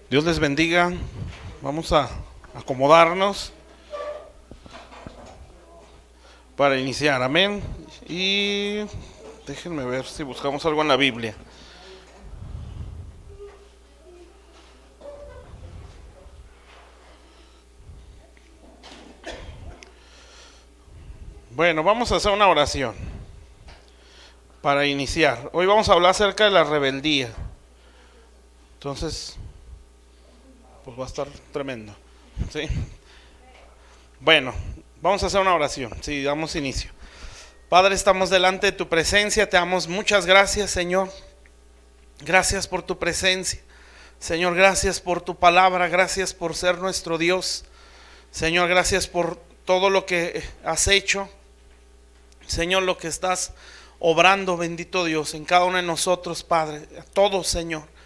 Dios les bendiga. Vamos a acomodarnos para iniciar. Amén. Y déjenme ver si buscamos algo en la Biblia. Bueno, vamos a hacer una oración para iniciar. Hoy vamos a hablar acerca de la rebeldía. Entonces, pues va a estar tremendo. ¿Sí? Bueno, vamos a hacer una oración. Sí, damos inicio. Padre, estamos delante de tu presencia. Te damos muchas gracias, Señor. Gracias por tu presencia. Señor, gracias por tu palabra. Gracias por ser nuestro Dios. Señor, gracias por todo lo que has hecho. Señor, lo que estás obrando, bendito Dios, en cada uno de nosotros, Padre. A todos, Señor.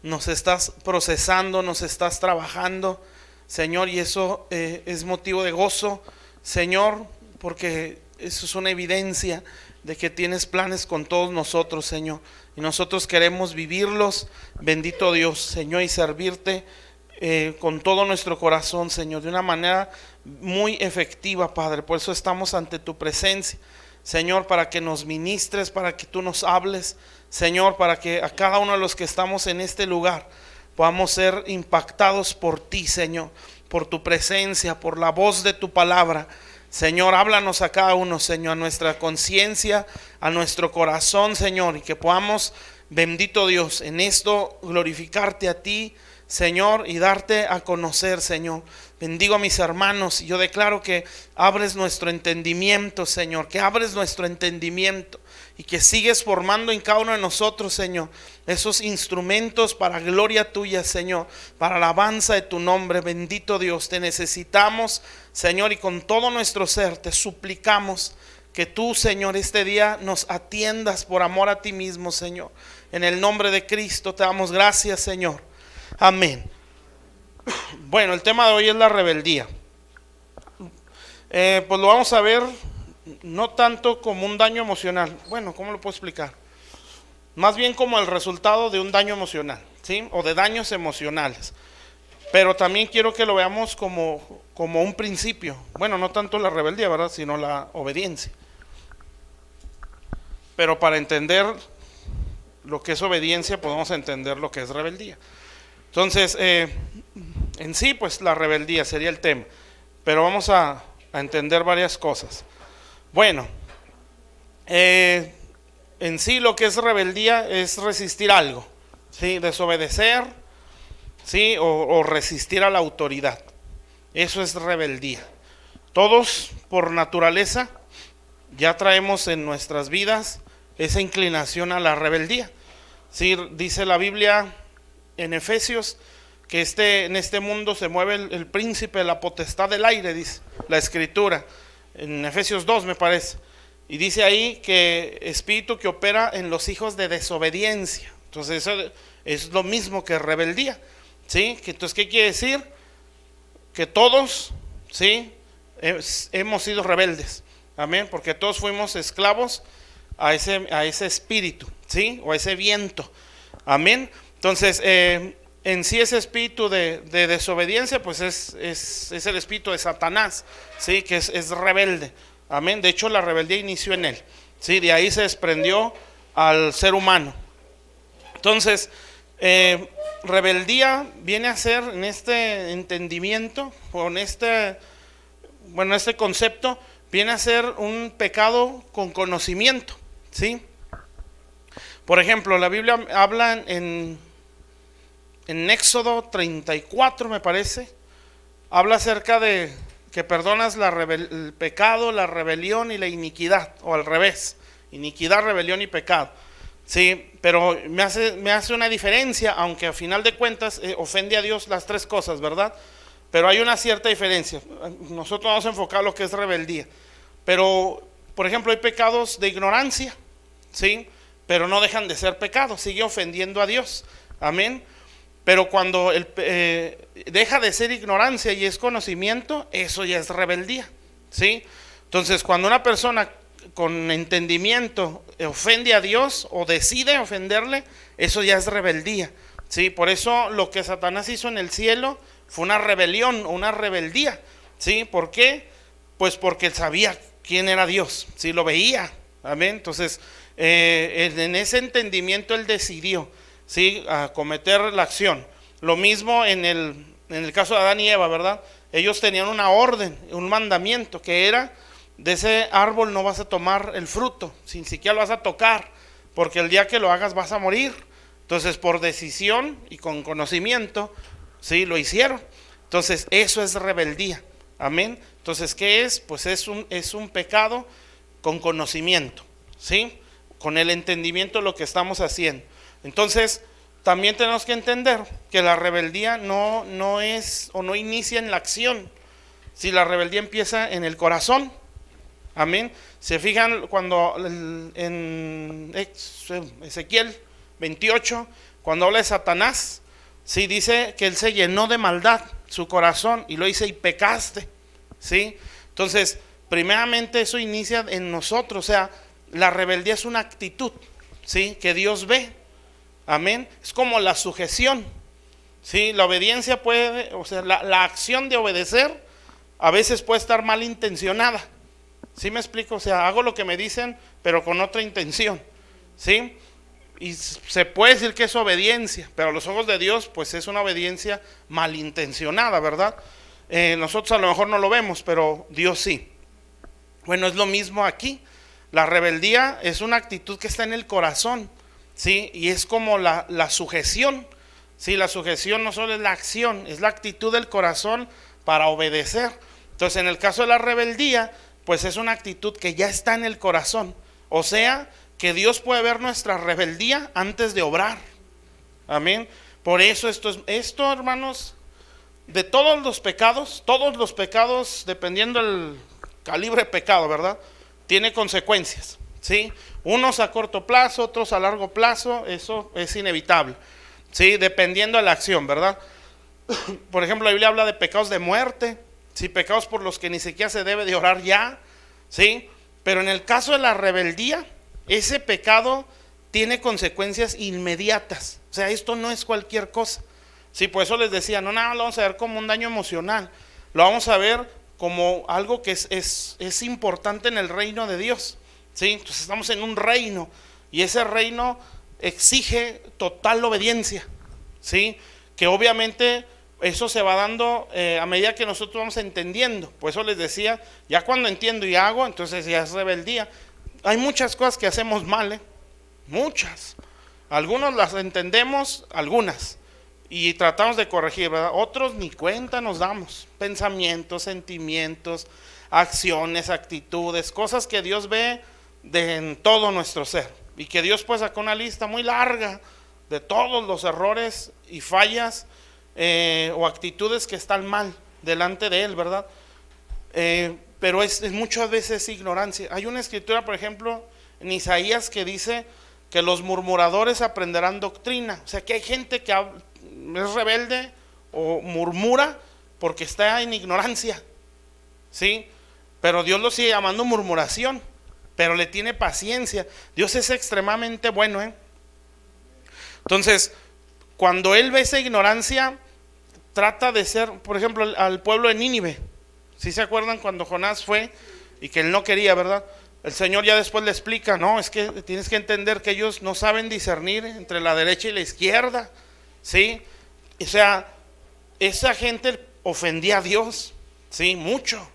Nos estás procesando, nos estás trabajando, Señor, y eso es motivo de gozo, Señor, porque eso es una evidencia de que tienes planes con todos nosotros, Señor, y nosotros queremos vivirlos, bendito Dios, Señor, y servirte con todo nuestro corazón, Señor, de una manera muy efectiva, Padre. Por eso estamos ante tu presencia, Señor, para que nos ministres, para que tú nos hables, Señor, para que a cada uno de los que estamos en este lugar podamos ser impactados por ti, Señor, por tu presencia, por la voz de tu palabra. Señor, háblanos a cada uno, Señor, a nuestra conciencia, a nuestro corazón, Señor, y que podamos, bendito Dios, en esto glorificarte a ti, Señor, y darte a conocer, Señor. Bendigo a mis hermanos y yo declaro que abres nuestro entendimiento, Señor, que abres nuestro entendimiento y que sigues formando en cada uno de nosotros, Señor, esos instrumentos para gloria tuya, Señor, para alabanza de tu nombre. Bendito Dios, te necesitamos, Señor, y con todo nuestro ser te suplicamos que tú, Señor, este día nos atiendas por amor a ti mismo, Señor. En el nombre de Cristo te damos gracias, Señor. Amén. Bueno, el tema de hoy es la rebeldía. Pues lo vamos a ver no tanto como un daño emocional. Bueno, ¿cómo lo puedo explicar? Más bien como el resultado de un daño emocional, ¿sí? O de daños emocionales. Pero también quiero que lo veamos como un principio. Bueno, no tanto la rebeldía, ¿verdad? Sino la obediencia. Pero para entender lo que es obediencia, podemos entender lo que es rebeldía. Entonces, en sí, pues la rebeldía sería el tema, pero vamos a entender varias cosas. Bueno, en sí lo que es rebeldía es resistir algo, ¿sí? Desobedecer, ¿sí? O resistir a la autoridad. Eso es rebeldía. Todos, por naturaleza, ya traemos en nuestras vidas esa inclinación a la rebeldía. ¿Sí? Dice la Biblia en Efesios que en este mundo se mueve el príncipe de la potestad del aire, dice la escritura, en Efesios 2 me parece, y dice ahí que espíritu que opera en los hijos de desobediencia. Entonces eso es lo mismo que rebeldía, ¿sí? Entonces, ¿qué quiere decir? Que todos, ¿sí? Hemos sido rebeldes, amén, porque todos fuimos esclavos a ese espíritu, ¿sí? O a ese viento, amén. Entonces, en sí ese espíritu de desobediencia, pues es el espíritu de Satanás, ¿sí? Que es rebelde, amén. De hecho, la rebeldía inició en él, ¿sí? De ahí se desprendió al ser humano. Entonces, rebeldía viene a ser, en este entendimiento, con este concepto, viene a ser un pecado con conocimiento, ¿sí? Por ejemplo, la Biblia habla en Éxodo 34, me parece, habla acerca de que perdonas el pecado, la rebelión y la iniquidad, o al revés, iniquidad, rebelión y pecado, sí, pero me hace una diferencia, aunque a final de cuentas ofende a Dios las tres cosas, ¿verdad? Pero hay una cierta diferencia. Nosotros vamos a enfocar lo que es rebeldía, pero por ejemplo hay pecados de ignorancia, ¿sí? Pero no dejan de ser pecados, sigue ofendiendo a Dios, amén. Pero cuando deja de ser ignorancia y es conocimiento, eso ya es rebeldía, ¿sí? Entonces, cuando una persona con entendimiento ofende a Dios o decide ofenderle, eso ya es rebeldía, ¿sí? Por eso lo que Satanás hizo en el cielo fue una rebelión, una rebeldía, ¿sí? ¿Por qué? Pues porque él sabía quién era Dios, ¿sí? Lo veía, amén. Entonces, en ese entendimiento él decidió, ¿sí? A cometer la acción. Lo mismo en el caso de Adán y Eva, ¿verdad? Ellos tenían una orden, un mandamiento, que era: de ese árbol no vas a tomar el fruto, sin siquiera lo vas a tocar, porque el día que lo hagas vas a morir. Entonces, por decisión y con conocimiento, sí, lo hicieron. Entonces, eso es rebeldía, amén. Entonces, ¿qué es? Pues es un pecado con conocimiento, ¿sí? Con el entendimiento de lo que estamos haciendo. Entonces, también tenemos que entender que la rebeldía no es o no inicia en la acción. Si la rebeldía empieza en el corazón, amén. Se fijan cuando en Ezequiel 28, cuando habla de Satanás, sí, dice que él se llenó de maldad su corazón, y lo dice: y pecaste, ¿sí? Entonces, primeramente eso inicia en nosotros. O sea, la rebeldía es una actitud, ¿sí? Que Dios ve, amén. Es como la sujeción, ¿sí? La obediencia puede, o sea, la acción de obedecer a veces puede estar mal intencionada, ¿sí me explico? O sea, hago lo que me dicen, pero con otra intención, ¿sí? Y se puede decir que es obediencia, pero a los ojos de Dios, pues es una obediencia malintencionada, ¿verdad? Nosotros a lo mejor no lo vemos, pero Dios sí. Bueno, es lo mismo aquí. La rebeldía es una actitud que está en el corazón, ¿sí? Y es como la sujeción, ¿sí? La sujeción no solo es la acción, es la actitud del corazón para obedecer. Entonces, en el caso de la rebeldía, pues es una actitud que ya está en el corazón. O sea, que Dios puede ver nuestra rebeldía antes de obrar, amén. Por eso esto, hermanos, de todos los pecados, dependiendo del calibre de pecado, ¿verdad?, tiene consecuencias, ¿sí? Unos a corto plazo, otros a largo plazo. Eso es inevitable, ¿sí? Dependiendo de la acción, ¿verdad? Por ejemplo, la Biblia habla de pecados de muerte, ¿sí? Pecados por los que ni siquiera se debe de orar ya, ¿sí? Pero en el caso de la rebeldía, ese pecado tiene consecuencias inmediatas. O sea, esto no es cualquier cosa, ¿sí? Por eso les decía, no nada lo vamos a ver como un daño emocional, lo vamos a ver como algo que es importante en el reino de Dios, ¿sí? Entonces estamos en un reino, y ese reino exige total obediencia, ¿sí? Que obviamente eso se va dando a medida que nosotros vamos entendiendo. Por eso les decía, ya cuando entiendo y hago, entonces ya es rebeldía. Hay muchas cosas que hacemos mal, muchas. Algunos las entendemos, algunas, y tratamos de corregir, ¿verdad? Otros ni cuenta nos damos. Pensamientos, sentimientos, acciones, actitudes, cosas que Dios ve en todo nuestro ser, y que Dios pues sacó una lista muy larga de todos los errores y fallas o actitudes que están mal delante de Él, ¿verdad? Pero es muchas veces ignorancia. Hay una escritura, por ejemplo, en Isaías, que dice que los murmuradores aprenderán doctrina. O sea, que hay gente que es rebelde o murmura porque está en ignorancia, ¿sí? Pero Dios lo sigue llamando murmuración, pero le tiene paciencia. Dios es extremadamente bueno, Entonces, cuando Él ve esa ignorancia, trata de ser, por ejemplo, al pueblo de Nínive. ¿Sí se acuerdan cuando Jonás fue y que él no quería, verdad? El Señor ya después le explica: no, es que tienes que entender que ellos no saben discernir entre la derecha y la izquierda, ¿sí? O sea, esa gente ofendía a Dios, ¿sí? Mucho.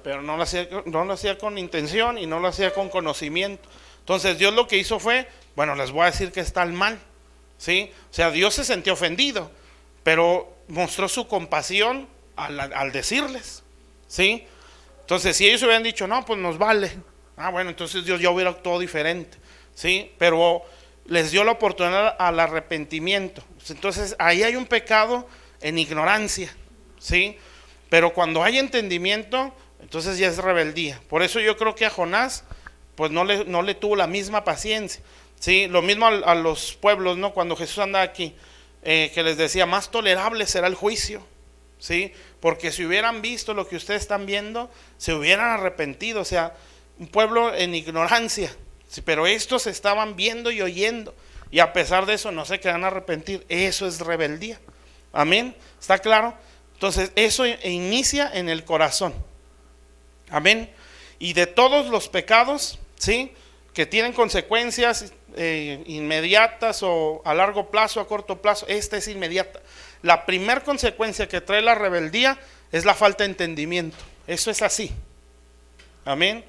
Pero no lo hacía con intención y no lo hacía con conocimiento. Entonces Dios lo que hizo fue: bueno, les voy a decir que están mal, ¿sí? O sea, Dios se sintió ofendido, pero mostró su compasión al decirles, ¿sí? Entonces, si ellos hubieran dicho: no, pues nos vale, bueno, entonces Dios ya hubiera actuado diferente, ¿sí? Pero les dio la oportunidad al arrepentimiento. Entonces, ahí hay un pecado en ignorancia, ¿sí? Pero cuando hay entendimiento, entonces ya es rebeldía. Por eso yo creo que a Jonás, pues no le tuvo la misma paciencia, ¿sí? Lo mismo a los pueblos, ¿no? Cuando Jesús anda aquí, que les decía: más tolerable será el juicio, ¿sí? Porque si hubieran visto lo que ustedes están viendo, se hubieran arrepentido. O sea, un pueblo en ignorancia, ¿sí? Pero estos estaban viendo y oyendo, y a pesar de eso no se quedan a arrepentir. Eso es rebeldía. Amén. ¿Está claro? Entonces eso inicia en el corazón. Amén. Y de todos los pecados, ¿sí?, que tienen consecuencias inmediatas o a largo plazo, a corto plazo, esta es inmediata. La primera consecuencia que trae la rebeldía es la falta de entendimiento. Eso es así. Amén.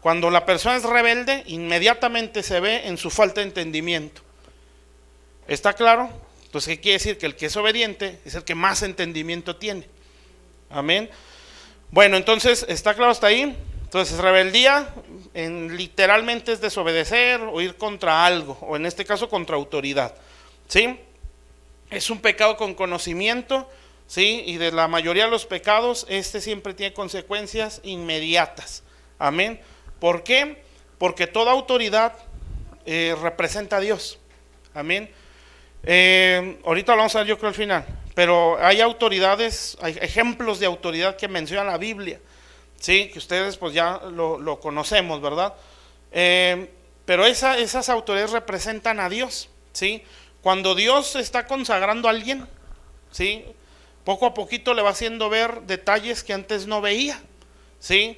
Cuando la persona es rebelde, inmediatamente se ve en su falta de entendimiento. ¿Está claro? Entonces, ¿qué quiere decir? Que el que es obediente es el que más entendimiento tiene. Amén. Bueno, entonces, ¿está claro hasta ahí? Entonces, rebeldía literalmente es desobedecer o ir contra algo, o en este caso contra autoridad. ¿Sí? Es un pecado con conocimiento, ¿sí? Y de la mayoría de los pecados, siempre tiene consecuencias inmediatas. Amén. ¿Por qué? Porque toda autoridad representa a Dios. Amén. Ahorita lo vamos a ver, yo creo, al final. Pero hay autoridades, hay ejemplos de autoridad que menciona la Biblia, sí, que ustedes pues ya lo conocemos, ¿verdad? Pero esas autoridades representan a Dios, ¿sí? Cuando Dios está consagrando a alguien, ¿sí?, poco a poquito le va haciendo ver detalles que antes no veía, ¿sí?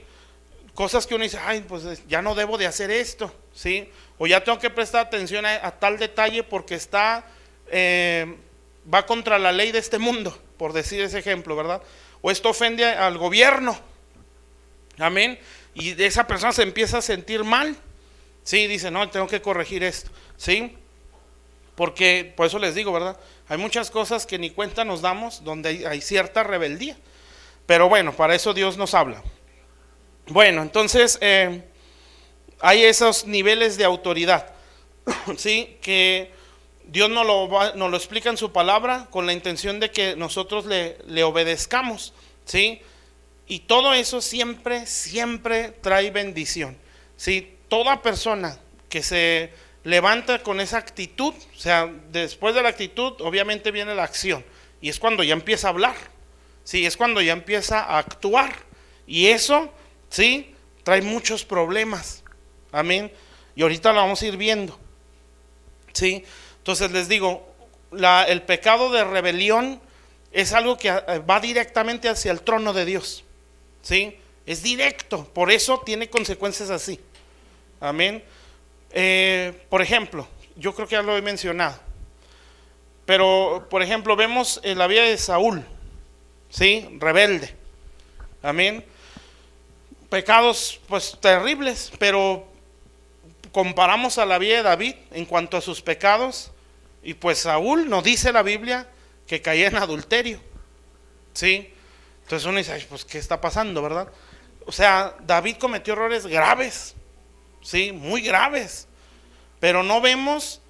Cosas que uno dice, ay, pues ya no debo de hacer esto, ¿sí? O ya tengo que prestar atención a tal detalle porque va contra la ley de este mundo, por decir ese ejemplo, ¿verdad? O esto ofende al gobierno. Amén. Y esa persona se empieza a sentir mal. Sí, dice, no, tengo que corregir esto. Sí, porque por eso les digo, ¿verdad? Hay muchas cosas que ni cuenta nos damos donde hay cierta rebeldía. Pero bueno, para eso Dios nos habla. Bueno, entonces hay esos niveles de autoridad, sí, que Dios nos lo explica en su palabra con la intención de que nosotros le obedezcamos, sí. Y todo eso siempre trae bendición, ¿sí? Toda persona que se levanta con esa actitud, o sea, después de la actitud obviamente viene la acción, y es cuando ya empieza a hablar, ¿sí? Es cuando ya empieza a actuar, y eso, ¿sí?, trae muchos problemas. Amén. Y ahorita lo vamos a ir viendo, ¿sí? Entonces les digo, el pecado de rebelión es algo que va directamente hacia el trono de Dios, ¿sí? Es directo, por eso tiene consecuencias así. Amén. Por ejemplo, yo creo que ya lo he mencionado, pero por ejemplo vemos en la vida de Saúl, ¿sí?, rebelde. Amén. Pecados pues terribles, pero comparamos a la vida de David en cuanto a sus pecados, y pues Saúl nos dice la Biblia que caía en adulterio, ¿sí? Entonces uno dice, ay, pues ¿qué está pasando, verdad? O sea, David cometió errores graves, ¿sí?, muy graves, pero no vemos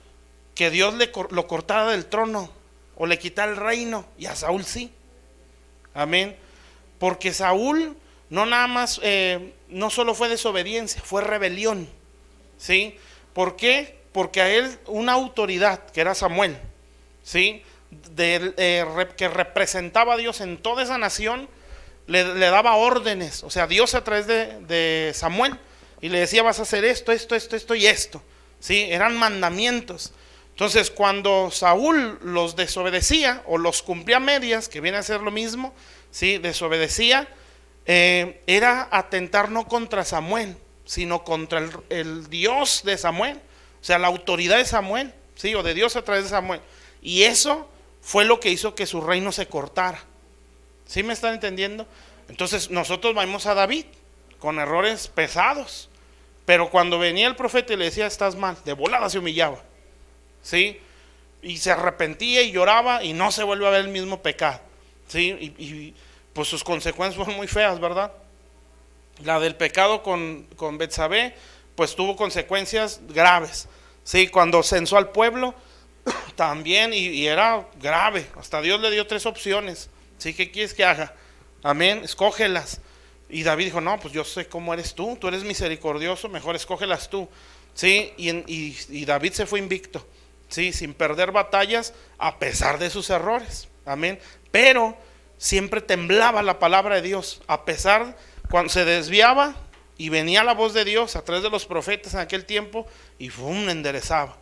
que Dios lo cortara del trono o le quitara el reino, y a Saúl sí. Amén. Porque Saúl no nada más, no solo fue desobediencia, fue rebelión, ¿sí? ¿Por qué? Porque a él una autoridad, que era Samuel, ¿sí?, que representaba a Dios en toda esa nación, le daba órdenes. O sea, Dios a través de Samuel, y le decía, vas a hacer esto y esto, ¿sí? Eran mandamientos. Entonces cuando Saúl los desobedecía o los cumplía a medias, que viene a ser lo mismo, ¿sí?, desobedecía, era atentar no contra Samuel, sino contra el Dios de Samuel, o sea, la autoridad de Samuel, ¿sí?, o de Dios a través de Samuel. Y eso fue lo que hizo que su reino se cortara. ¿Sí me están entendiendo? Entonces nosotros vemos a David con errores pesados, pero cuando venía el profeta y le decía, estás mal, de volada se humillaba, ¿sí?, y se arrepentía y lloraba, y no se vuelve a ver el mismo pecado, ¿sí? Y pues sus consecuencias fueron muy feas, ¿verdad? La del pecado con Betsabé, pues tuvo consecuencias graves, ¿sí? Cuando censó al pueblo también, y era grave. Hasta Dios le dio 3 opciones, ¿sí? ¿Qué quieres que haga? Amén, escógelas. Y David dijo, no, pues yo sé cómo eres tú eres misericordioso, mejor escógelas tú, ¿sí? Y David se fue invicto, ¿sí?, sin perder batallas a pesar de sus errores. Amén. Pero siempre temblaba la palabra de Dios, a pesar, cuando se desviaba y venía la voz de Dios a través de los profetas en aquel tiempo, y ¡fum!, enderezaba.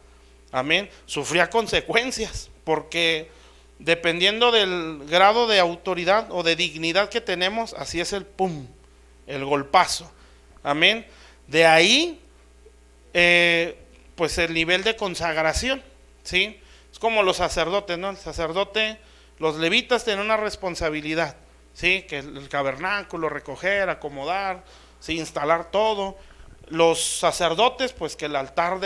Amén. Sufría consecuencias, porque dependiendo del grado de autoridad o de dignidad que tenemos, así es el pum, el golpazo. Amén. De ahí, pues el nivel de consagración, ¿sí? Es como los sacerdotes, ¿no? El sacerdote, los levitas tienen una responsabilidad, ¿sí? Que el tabernáculo, recoger, acomodar, ¿sí? Instalar todo. Los sacerdotes, pues que el altar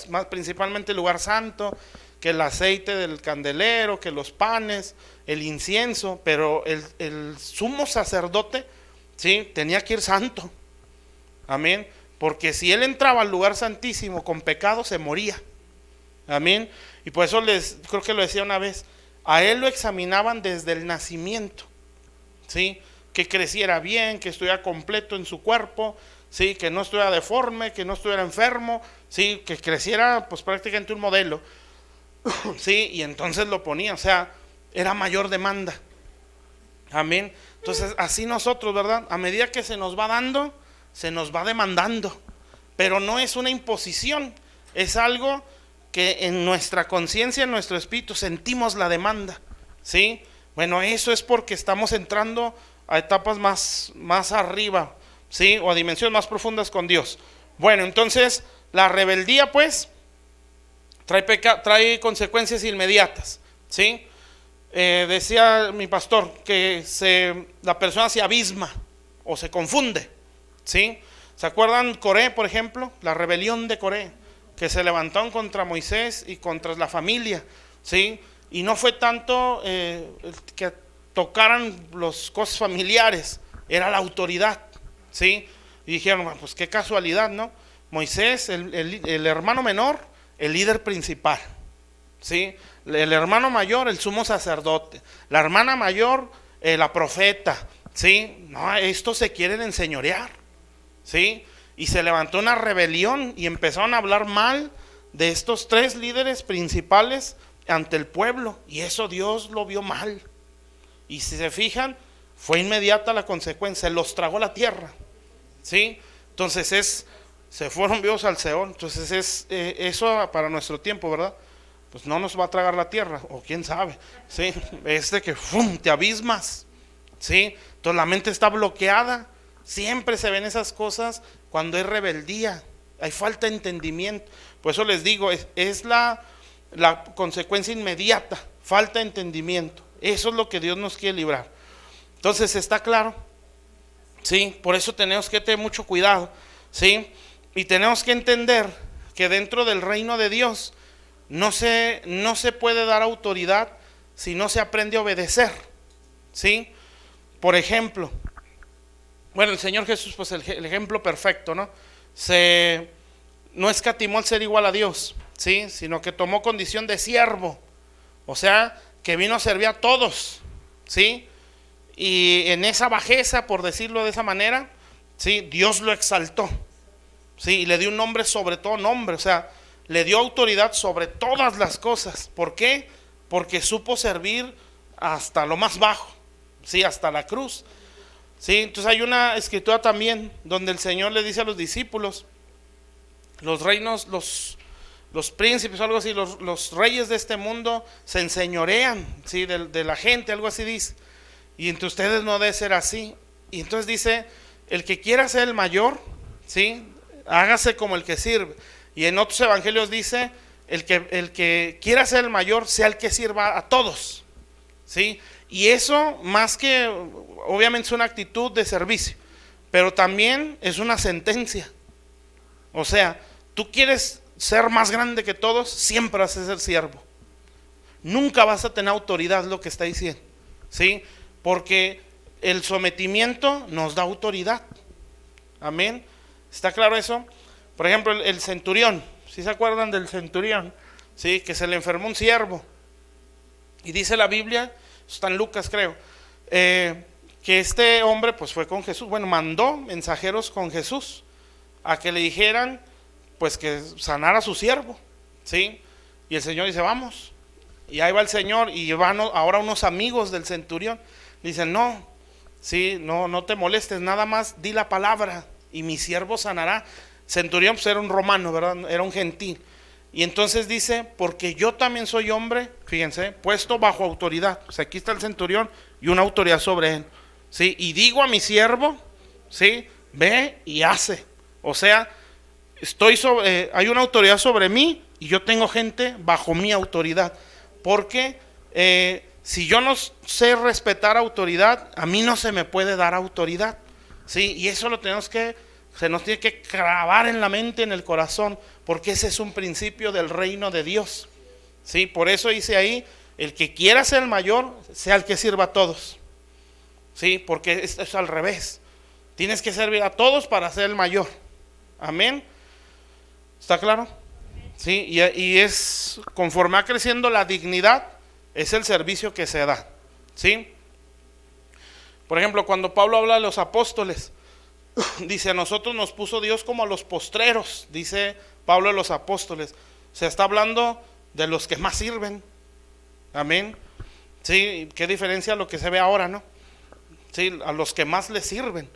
más principalmente el lugar santo, que el aceite del candelero, que los panes, el incienso, pero el sumo sacerdote, ¿sí? Tenía que ir santo. Amén. Porque si él entraba al lugar santísimo con pecado, se moría. Amén. Y por eso creo que lo decía una vez, a él lo examinaban desde el nacimiento, ¿sí? Que creciera bien, que estuviera completo en su cuerpo, ¿sí? Que no estuviera deforme, que no estuviera enfermo, ¿sí? Que creciera pues prácticamente un modelo, ¿sí? Y entonces lo ponía, o sea, era mayor demanda. Amén. Entonces así nosotros, ¿verdad? A medida que se nos va dando, se nos va demandando, pero no es una imposición, es algo que en nuestra conciencia, en nuestro espíritu sentimos la demanda, ¿sí? Bueno, eso es porque estamos entrando a etapas más arriba, ¿sí? O a dimensiones más profundas con Dios. Bueno, entonces la rebeldía pues trae consecuencias inmediatas, ¿sí? Decía mi pastor que la persona se abisma o se confunde, ¿sí? ¿Se acuerdan Coré, por ejemplo? La rebelión de Coré, que se levantaron contra Moisés y contra la familia, ¿sí? Y no fue tanto que tocaran las cosas familiares, era la autoridad, ¿sí? Y dijeron, bueno, pues qué casualidad, ¿no? Moisés, el hermano menor, el líder principal, ¿sí? El hermano mayor, el sumo sacerdote, la hermana mayor, la profeta, ¿sí? No, estos se quieren enseñorear, ¿sí? Y se levantó una rebelión y empezaron a hablar mal de estos tres líderes principales ante el pueblo, y eso Dios lo vio mal. Y si se fijan, fue inmediata la consecuencia, los tragó la tierra, ¿sí? Entonces se fueron vivos al Seol. Entonces eso para nuestro tiempo, ¿verdad? Pues no nos va a tragar la tierra, o quién sabe, ¿sí? Que ¡fum!, te abismas, ¿sí? Entonces la mente está bloqueada. Siempre se ven esas cosas cuando hay rebeldía, hay falta de entendimiento. Por eso les digo, es la consecuencia inmediata, falta de entendimiento. Eso es lo que Dios nos quiere librar. Entonces, ¿está claro? Sí, por eso tenemos que tener mucho cuidado, ¿sí? Y tenemos que entender que dentro del reino de Dios no se puede dar autoridad si no se aprende a obedecer, ¿sí? Por ejemplo, bueno, el Señor Jesús, pues el ejemplo perfecto, ¿no? No escatimó el ser igual a Dios, ¿sí? Sino que tomó condición de siervo, o sea, que vino a servir a todos, ¿sí? Y en esa bajeza, por decirlo de esa manera, ¿sí? Dios lo exaltó, ¿sí? Y le dio un nombre sobre todo nombre, o sea, le dio autoridad sobre todas las cosas. ¿Por qué? Porque supo servir hasta lo más bajo, ¿sí? Hasta la cruz, ¿sí? Entonces hay una escritura también donde el Señor le dice a los discípulos, los reinos, los príncipes o algo así, los reyes de este mundo se enseñorean, ¿sí? de la gente, algo así dice, y entre ustedes no debe ser así. Y entonces dice, el que quiera ser el mayor, ¿sí? Hágase como el que sirve. Y en otros evangelios dice, el que quiera ser el mayor, sea el que sirva a todos, ¿sí? Y eso, más que, obviamente es una actitud de servicio, pero también es una sentencia. O sea, tú quieres ser más grande que todos, siempre vas a ser siervo. Nunca vas a tener autoridad, lo que está diciendo, ¿sí? Porque el sometimiento nos da autoridad. Amén. ¿Está claro eso? Por ejemplo, el centurión, ¿sí se acuerdan del centurión? ¿Sí? Que se le enfermó un siervo. Y dice la Biblia, está en Lucas creo, que este hombre pues fue con Jesús, bueno, mandó mensajeros con Jesús a que le dijeran pues que sanara a su siervo, ¿sí? Y el Señor dice, vamos. Y ahí va el Señor y van ahora unos amigos del centurión. Le dicen, no, ¿sí? No te molestes, nada más di la palabra y mi siervo sanará. Centurión pues era un romano, ¿verdad? Era un gentil. Y entonces dice, porque yo también soy hombre, fíjense, puesto bajo autoridad. O sea, aquí está el centurión y una autoridad sobre él. ¿Sí? Y digo a mi siervo, ¿sí? Ve y hace. O sea, hay una autoridad sobre mí y yo tengo gente bajo mi autoridad. Porque si yo no sé respetar autoridad, a mí no se me puede dar autoridad. ¿Sí? Y eso se nos tiene que grabar en la mente, en el corazón, porque ese es un principio del reino de Dios. ¿Sí? Por eso dice ahí, el que quiera ser el mayor, sea el que sirva a todos. ¿Sí? Porque es al revés. Tienes que servir a todos para ser el mayor. Amén. ¿Está claro? Sí, y es conforme va creciendo la dignidad, es el servicio que se da. ¿Sí? Por ejemplo, cuando Pablo habla de los apóstoles, dice, a nosotros nos puso Dios como a los postreros, dice Pablo de los apóstoles. Se está hablando de los que más sirven. Amén. Sí, qué diferencia a lo que se ve ahora, ¿no? Sí, a los que más les sirven.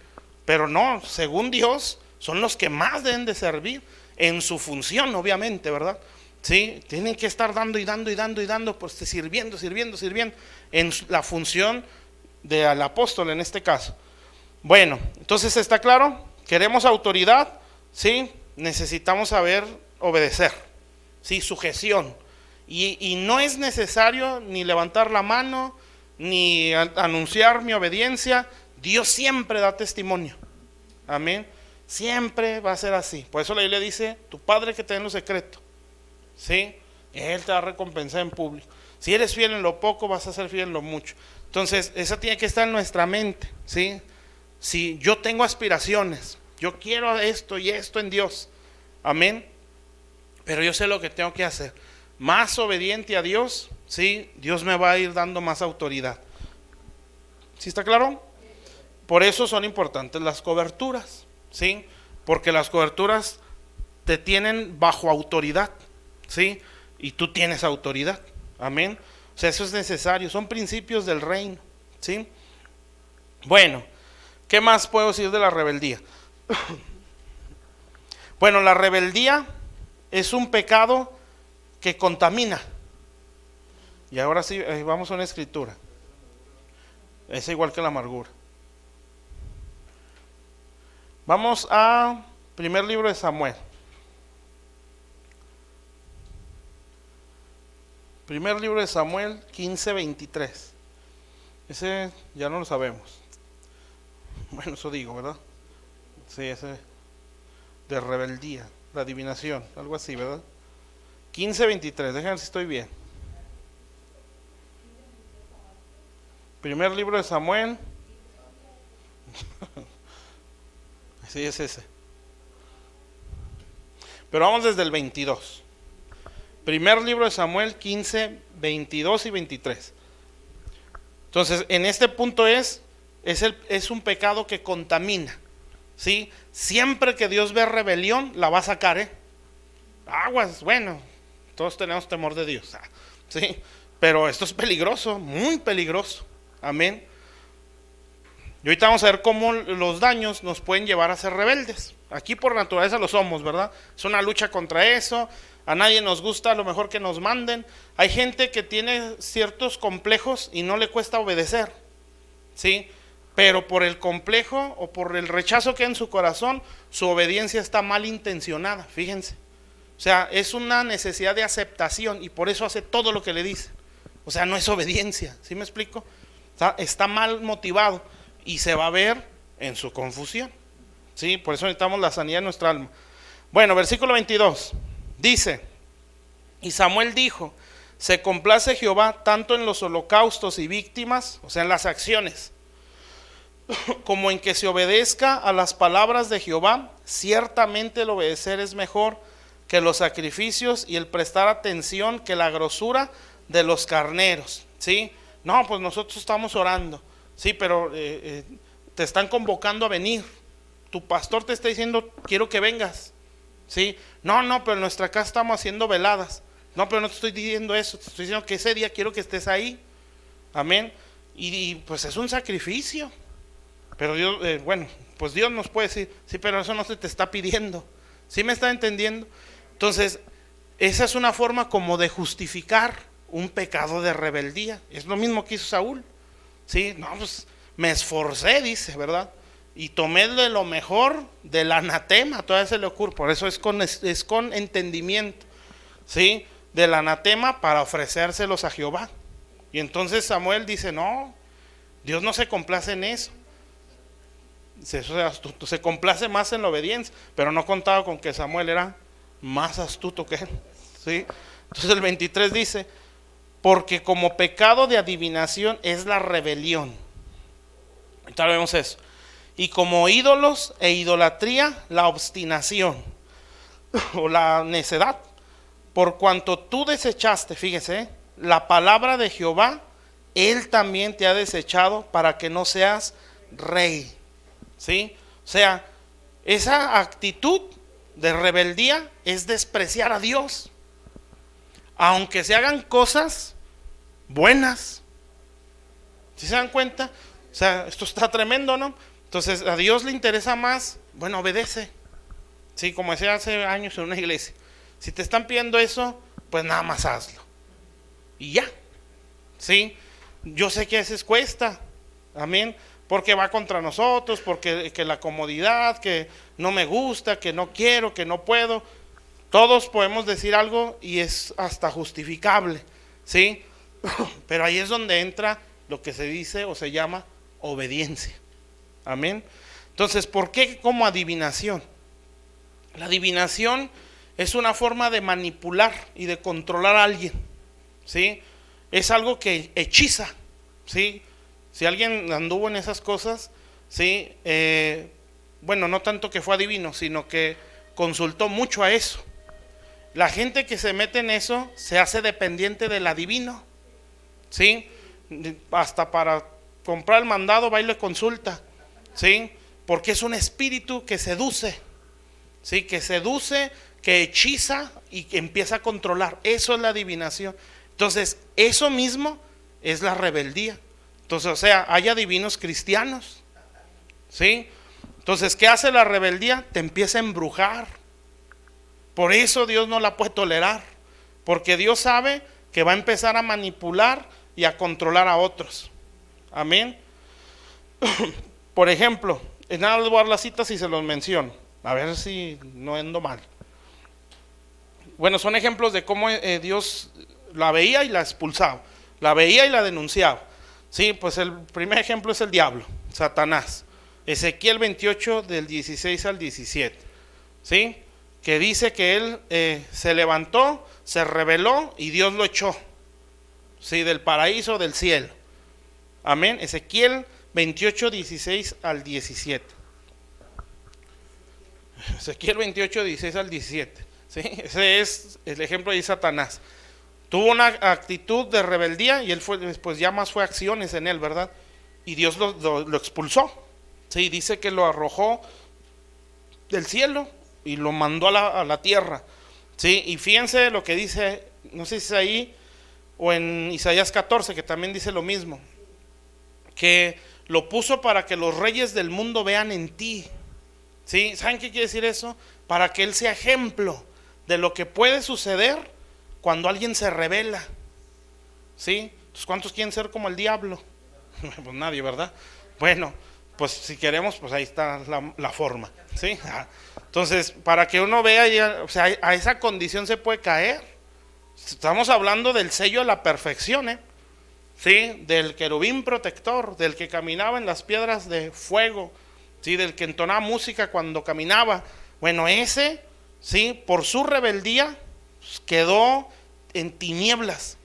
Pero no, según Dios, son los que más deben de servir en su función, obviamente, ¿verdad? Sí, tienen que estar dando y dando y dando y dando, pues sirviendo en la función del apóstol en este caso. Bueno, entonces está claro, queremos autoridad, ¿sí? Necesitamos saber obedecer, ¿sí? Sujeción. Y no es necesario ni levantar la mano, ni anunciar mi obediencia. Dios siempre da testimonio. Amén. Siempre va a ser así. Por eso la Biblia dice, tu Padre que te da en lo secreto, ¿sí? Él te va a recompensar en público. Si eres fiel en lo poco, vas a ser fiel en lo mucho. Entonces, eso tiene que estar en nuestra mente, ¿sí? Si yo tengo aspiraciones, yo quiero esto y esto en Dios, amén, pero yo sé lo que tengo que hacer. Más obediente a Dios, ¿sí? Dios me va a ir dando más autoridad. ¿Sí está claro? Por eso son importantes las coberturas, ¿sí? Porque las coberturas te tienen bajo autoridad, ¿sí? Y tú tienes autoridad, amén. O sea, eso es necesario, son principios del reino, ¿sí? Bueno, ¿qué más puedo decir de la rebeldía? Bueno, la rebeldía es un pecado que contamina. Y ahora sí, vamos a una escritura. Es igual que la amargura. Vamos a primer libro de Samuel. Primer libro de Samuel 15:23. Ese ya no lo sabemos. Bueno, eso digo, ¿verdad? Sí, ese de rebeldía, la adivinación, algo así, ¿verdad? 15:23, déjenme ver si estoy bien. Primer libro de Samuel. Sí, es ese. Pero vamos desde el 22. Primer libro de Samuel 15, 22 y 23. Entonces, en este punto es un pecado que contamina, ¿sí? Siempre que Dios ve rebelión, la va a sacar, Aguas, bueno, todos tenemos temor de Dios, ¿sí? Pero esto es peligroso, muy peligroso, amén. Y ahorita vamos a ver cómo los daños nos pueden llevar a ser rebeldes. Aquí por naturaleza lo somos, ¿verdad? Es una lucha contra eso. A nadie nos gusta a lo mejor que nos manden. Hay gente que tiene ciertos complejos y no le cuesta obedecer, ¿sí? Pero por el complejo o por el rechazo que hay en su corazón, su obediencia está mal intencionada, fíjense. O sea, es una necesidad de aceptación y por eso hace todo lo que le dice. O sea, no es obediencia, ¿sí me explico? O sea, está mal motivado y se va a ver en su confusión, ¿sí? Por eso necesitamos la sanidad de nuestra alma. Bueno, versículo 22. Dice, y Samuel dijo, se complace Jehová tanto en los holocaustos y víctimas, o sea en las acciones, como en que se obedezca a las palabras de Jehová. Ciertamente el obedecer es mejor que los sacrificios y el prestar atención que la grosura de los carneros, ¿sí? No, pues nosotros estamos orando, sí, pero te están convocando a venir. Tu pastor te está diciendo, quiero que vengas, ¿sí? No, pero en nuestra casa estamos haciendo veladas. No, pero no te estoy diciendo eso, te estoy diciendo que ese día quiero que estés ahí. Amén. Y pues es un sacrificio. Pero Dios, bueno, pues Dios nos puede decir, sí, pero eso no se te está pidiendo. ¿Sí me está entendiendo? Entonces, esa es una forma como de justificar un pecado de rebeldía. Es lo mismo que hizo Saúl. Sí, no, pues me esforcé, dice, ¿verdad? Y tomé de lo mejor del anatema, todavía se le ocurre. Por eso es con entendimiento, ¿sí? Del anatema para ofrecérselos a Jehová. Y entonces Samuel dice, no, Dios no se complace en eso. Se complace más en la obediencia, pero no contaba con que Samuel era más astuto que él, ¿sí? Entonces el 23 dice, porque como pecado de adivinación es la rebelión. Ahorita vemos eso. Y como ídolos e idolatría, la obstinación o la necedad. Por cuanto tú desechaste, fíjese, la palabra de Jehová, Él también te ha desechado para que no seas rey. ¿Sí? O sea, esa actitud de rebeldía es despreciar a Dios. Aunque se hagan cosas buenas. ¿Sí se dan cuenta? O sea, esto está tremendo, ¿no? Entonces a Dios le interesa más, bueno, obedece. Sí, como decía hace años en una iglesia. Si te están pidiendo eso, pues nada más hazlo. Y ya. Sí, yo sé que a veces cuesta. Amén. Porque va contra nosotros, porque que la comodidad, que no me gusta, que no quiero, que no puedo. Todos podemos decir algo y es hasta justificable, ¿sí? Pero ahí es donde entra lo que se dice o se llama obediencia. Amén. Entonces, ¿por qué como adivinación? La adivinación es una forma de manipular y de controlar a alguien, ¿sí? Es algo que hechiza, ¿sí? Si alguien anduvo en esas cosas, ¿sí? Bueno, no tanto que fue adivino, sino que consultó mucho a eso. La gente que se mete en eso se hace dependiente del adivino, ¿sí? Hasta para comprar el mandado va y le consulta, ¿sí? Porque es un espíritu que seduce, ¿sí? Que seduce, que hechiza y que empieza a controlar. Eso es la adivinación. Entonces, eso mismo es la rebeldía. Entonces, o sea, hay adivinos cristianos, ¿sí? Entonces, ¿qué hace la rebeldía? Te empieza a embrujar. Por eso Dios no la puede tolerar, porque Dios sabe que va a empezar a manipular y a controlar a otros. Amén. Por ejemplo, en nada les voy a dar las citas y se los menciono, a ver si no ando mal. Bueno, son ejemplos de cómo Dios la veía y la expulsaba, la veía y la denunciaba. Sí, pues el primer ejemplo es el diablo, Satanás. Ezequiel 28 del 16 al 17, ¿sí? Que dice que él se levantó, se rebeló y Dios lo echó, ¿sí? Del paraíso, del cielo. Amén. Ezequiel 28, 16 al 17. Ezequiel 28, 16 al 17, ¿sí? Ese es el ejemplo de Satanás. Tuvo una actitud de rebeldía y él fue, pues ya más fue acciones en él, ¿verdad? Y Dios lo expulsó. Sí, dice que lo arrojó del cielo y lo mandó a la tierra. Sí, y fíjense lo que dice, no sé si es ahí o en Isaías 14, que también dice lo mismo, que lo puso para que los reyes del mundo vean en ti. ¿Sí? ¿Saben qué quiere decir eso? Para que él sea ejemplo de lo que puede suceder cuando alguien se rebela. ¿Sí? Entonces, ¿cuántos quieren ser como el diablo? Pues nadie, ¿verdad? Bueno, pues si queremos, pues ahí está la forma, ¿sí? Entonces, para que uno vea, o sea, a esa condición se puede caer. Estamos hablando del sello de la perfección, ¿sí? Del querubín protector, del que caminaba en las piedras de fuego, ¿sí? Del que entonaba música cuando caminaba. Bueno, ese, ¿sí? Por su rebeldía quedó en tinieblas,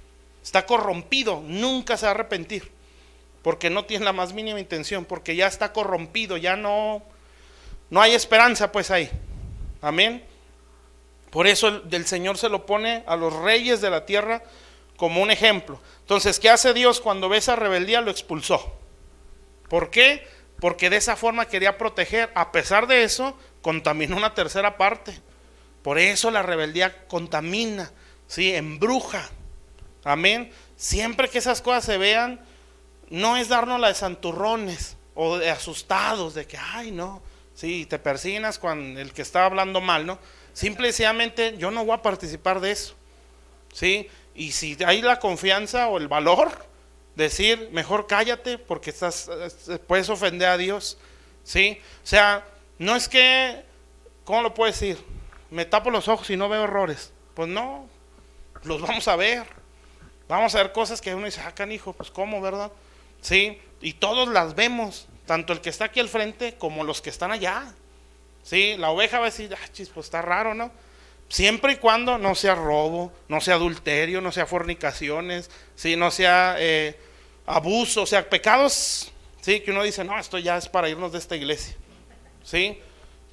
está corrompido, nunca se va a arrepentir, porque no tiene la más mínima intención, porque ya está corrompido, ya no hay esperanza pues ahí. Amén. Por eso del Señor se lo pone a los reyes de la tierra como un ejemplo. Entonces, ¿qué hace Dios cuando ve esa rebeldía? Lo expulsó. ¿Por qué? Porque de esa forma quería proteger. A pesar de eso, contaminó una tercera parte. Por eso la rebeldía contamina, ¿sí? Embruja. Amén. Siempre que esas cosas se vean, no es darnos la de santurrones o de asustados, de que, ay, no, sí, te persignas con el que está hablando mal, ¿no? simple y sencillamente yo no voy a participar de eso, ¿sí? Y si hay la confianza o el valor, decir, mejor cállate porque puedes ofender a Dios, ¿sí? O sea, no es que, ¿cómo lo puedo decir? Me tapo los ojos y no veo errores. Pues no, los vamos a ver. Vamos a ver cosas que uno dice, canijo, pues cómo, ¿verdad? Sí, y todos las vemos, tanto el que está aquí al frente como los que están allá. Sí, la oveja va a decir, chis, pues está raro, ¿no? Siempre y cuando no sea robo, no sea adulterio, no sea fornicaciones, ¿sí? No sea abuso, o sea, pecados, ¿sí? Que uno dice, no, esto ya es para irnos de esta iglesia, ¿sí?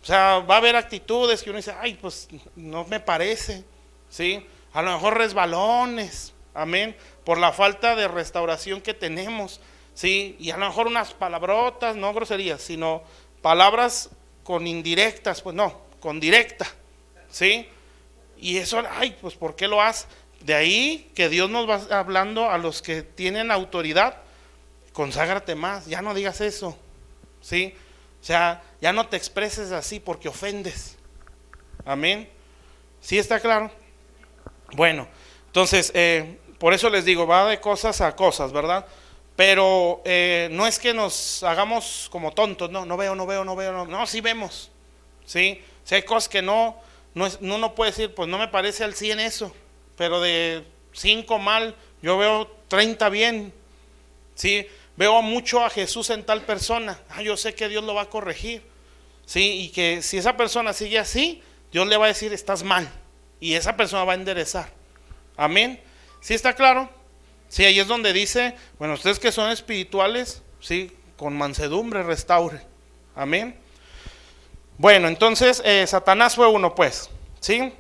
O sea, va a haber actitudes que uno dice, ay, pues no me parece, ¿sí? A lo mejor resbalones, amén, por la falta de restauración que tenemos, ¿sí? Y a lo mejor unas palabrotas, no groserías, sino palabras con indirectas, pues no, con directa, ¿sí? Y eso, ay, pues ¿por qué lo hace? De ahí que Dios nos va hablando a los que tienen autoridad, conságrate más, ya no digas eso, ¿sí? O sea, ya no te expreses así porque ofendes, amén. ¿Sí está claro? Bueno, entonces, por eso les digo, va de cosas a cosas, ¿verdad? Pero no es que nos hagamos como tontos, no veo, no, sí vemos, ¿sí? Si hay cosas que no puede decir, pues no me parece al 100 eso, pero de 5 mal, yo veo 30 bien, ¿sí? Veo mucho a Jesús en tal persona, yo sé que Dios lo va a corregir, ¿sí? Y que si esa persona sigue así, Dios le va a decir, estás mal, y esa persona va a enderezar, amén. ¿Sí está claro? Sí, ahí es donde dice, bueno, ustedes que son espirituales, sí, con mansedumbre restaure, amén. Bueno, entonces Satanás fue uno, pues, ¿sí?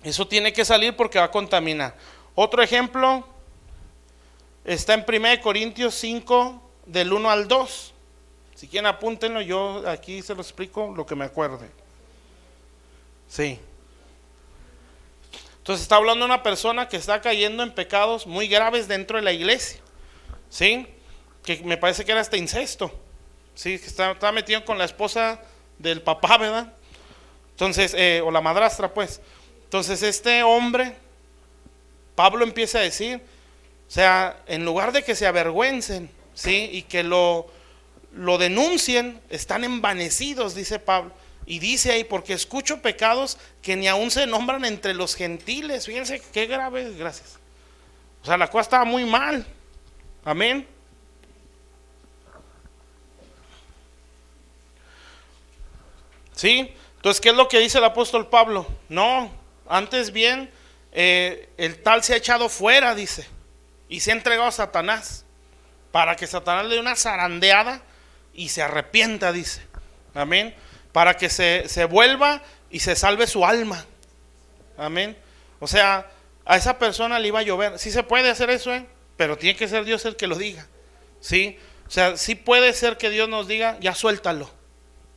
Eso tiene que salir porque va a contaminar. Otro ejemplo está en 1 Corintios 5, del 1 al 2. Si quieren apúntenlo, yo aquí se lo explico lo que me acuerde. Sí. Entonces está hablando de una persona que está cayendo en pecados muy graves dentro de la iglesia, ¿sí? Que me parece que era hasta incesto, ¿sí? Que estaba metido con la esposa del papá, ¿verdad? Entonces, o la madrastra, pues. Entonces este hombre, Pablo empieza a decir, o sea, en lugar de que se avergüencen, ¿sí? Y que lo denuncien, están envanecidos, dice Pablo. Y dice ahí, porque escucho pecados que ni aún se nombran entre los gentiles. Fíjense qué grave, gracias. O sea, la cosa estaba muy mal. Amén. ¿Sí? Entonces, ¿qué es lo que dice el apóstol Pablo? No, antes bien, el tal se ha echado fuera, dice, y se ha entregado a Satanás, para que Satanás le dé una zarandeada y se arrepienta, dice. Amén. Para que se vuelva y se salve su alma. Amén. O sea, a esa persona le iba a llover. Sí se puede hacer eso, pero tiene que ser Dios el que lo diga. ¿Sí? O sea, sí puede ser que Dios nos diga, ya suéltalo.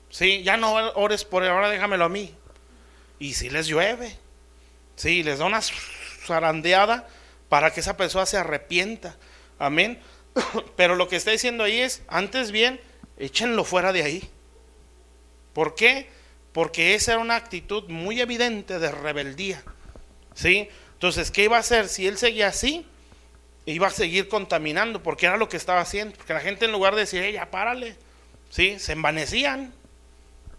¿Sí? Ya no ores por él, ahora déjamelo a mí. Y si les llueve. Sí, les da una zarandeada para que esa persona se arrepienta. Amén. Pero lo que está diciendo ahí es, antes bien, échenlo fuera de ahí. ¿Por qué? Porque esa era una actitud muy evidente de rebeldía, ¿sí? Entonces, ¿qué iba a hacer? Si él seguía así, iba a seguir contaminando, porque era lo que estaba haciendo. Porque la gente, en lugar de decir, ya párale, ¿sí? Se envanecían.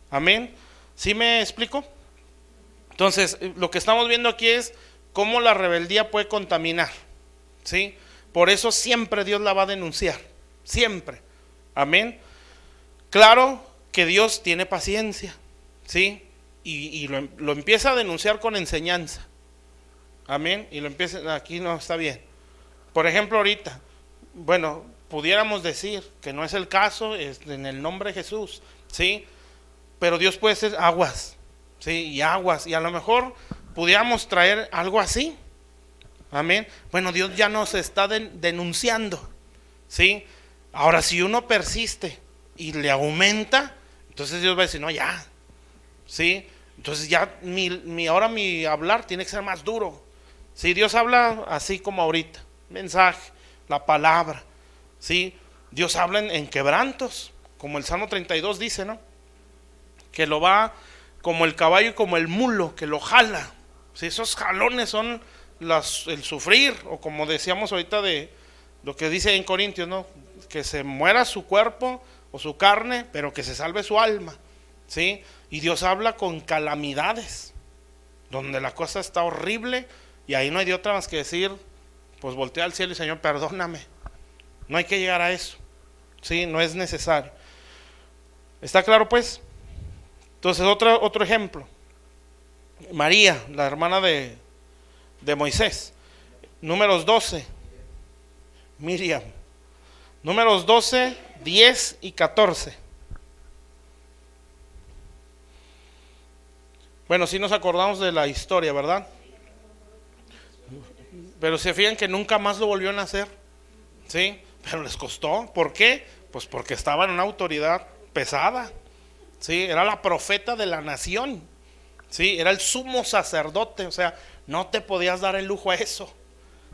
Amén. ¿Sí me explico? Entonces, lo que estamos viendo aquí es cómo la rebeldía puede contaminar, ¿sí? Por eso siempre Dios la va a denunciar, siempre. Amén. Claro que Dios tiene paciencia, ¿sí? Y lo empieza a denunciar con enseñanza. Amén. Y lo empieza, aquí no está bien. Por ejemplo, ahorita, bueno, pudiéramos decir que no es el caso, es en el nombre de Jesús, ¿sí? Pero Dios puede ser aguas, ¿sí? Y aguas, y a lo mejor pudiéramos traer algo así. Amén. Bueno, Dios ya nos está denunciando, ¿sí? Ahora, si uno persiste y le aumenta, entonces Dios va a decir, no, ya, ¿sí? Entonces ya ahora mi hablar tiene que ser más duro. Si Dios habla así como ahorita, mensaje, la palabra, ¿sí? Dios habla en quebrantos, como el Salmo 32 dice, ¿no? Que lo va como el caballo y como el mulo que lo jala. Si esos jalones son el sufrir, o como decíamos ahorita de lo que dice en Corintios, ¿no? Que se muera su cuerpo o su carne, pero que se salve su alma, ¿sí? Y Dios habla con calamidades, donde la cosa está horrible, y ahí no hay de otra más que decir, pues voltea al cielo y Señor, perdóname. No hay que llegar a eso, ¿sí? No es necesario. ¿Está claro pues? Entonces otro ejemplo. María, la hermana de Moisés. Números 12. Miriam. Números 12, 10 y 14. Bueno, sí nos acordamos de la historia, ¿verdad? Pero se fijan que nunca más lo volvieron a hacer, ¿sí? Pero les costó. ¿Por qué? Pues porque estaba en una autoridad pesada, ¿sí? Era la profeta de la nación, ¿sí? Era el sumo sacerdote, o sea, no te podías dar el lujo a eso,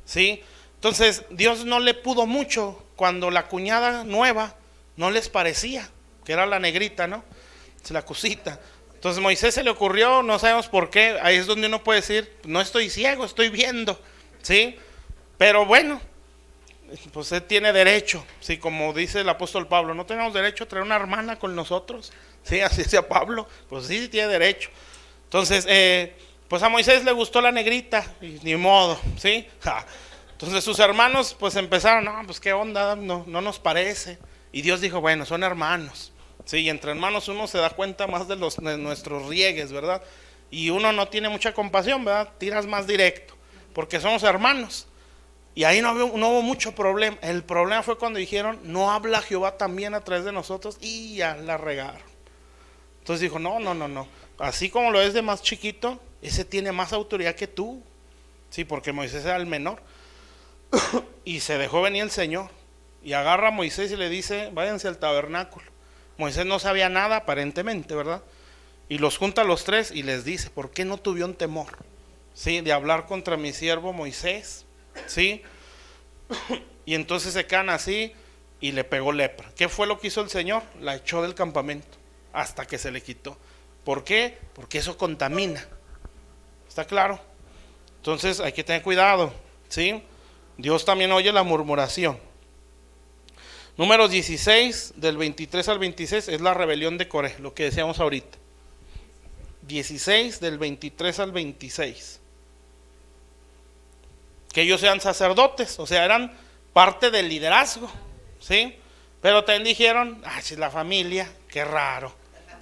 ¿sí? Entonces Dios no le pudo mucho cuando la cuñada nueva no les parecía, que era la negrita, ¿no? La cosita. Entonces Moisés se le ocurrió, no sabemos por qué, ahí es donde uno puede decir, no estoy ciego, estoy viendo, ¿sí? Pero bueno, pues él tiene derecho, ¿sí? Como dice el apóstol Pablo, no tenemos derecho a traer una hermana con nosotros, ¿sí? Así decía Pablo, pues sí tiene derecho. Entonces, pues a Moisés le gustó la negrita, y ni modo, ¿sí? Entonces sus hermanos pues empezaron, no, pues qué onda, no nos parece. Y Dios dijo, bueno, son hermanos, ¿sí? Y entre hermanos uno se da cuenta más de nuestros riegues, ¿verdad? Y uno no tiene mucha compasión, ¿verdad? Tiras más directo, porque somos hermanos. Y ahí no hubo mucho problema. El problema fue cuando dijeron, no habla Jehová también a través de nosotros, y ya la regaron. Entonces dijo, no. Así como lo es de más chiquito, ese tiene más autoridad que tú. Sí, porque Moisés era el menor. Y se dejó venir el Señor. Y agarra a Moisés y le dice, váyanse al tabernáculo. Moisés no sabía nada aparentemente, ¿verdad? Y los junta a los tres y les dice, ¿por qué no tuvieron temor? ¿Sí? De hablar contra mi siervo Moisés, ¿sí? Y entonces se quedan así y le pegó lepra. ¿Qué fue lo que hizo el Señor? La echó del campamento hasta que se le quitó. ¿Por qué? Porque eso contamina. ¿Está claro? Entonces hay que tener cuidado, ¿sí? Dios también oye la murmuración. Números 16, del 23 al 26, es la rebelión de Coré, lo que decíamos ahorita. 16, del 23 al 26. Que ellos sean sacerdotes, o sea, eran parte del liderazgo, ¿sí? Pero también dijeron, si es la familia, qué raro,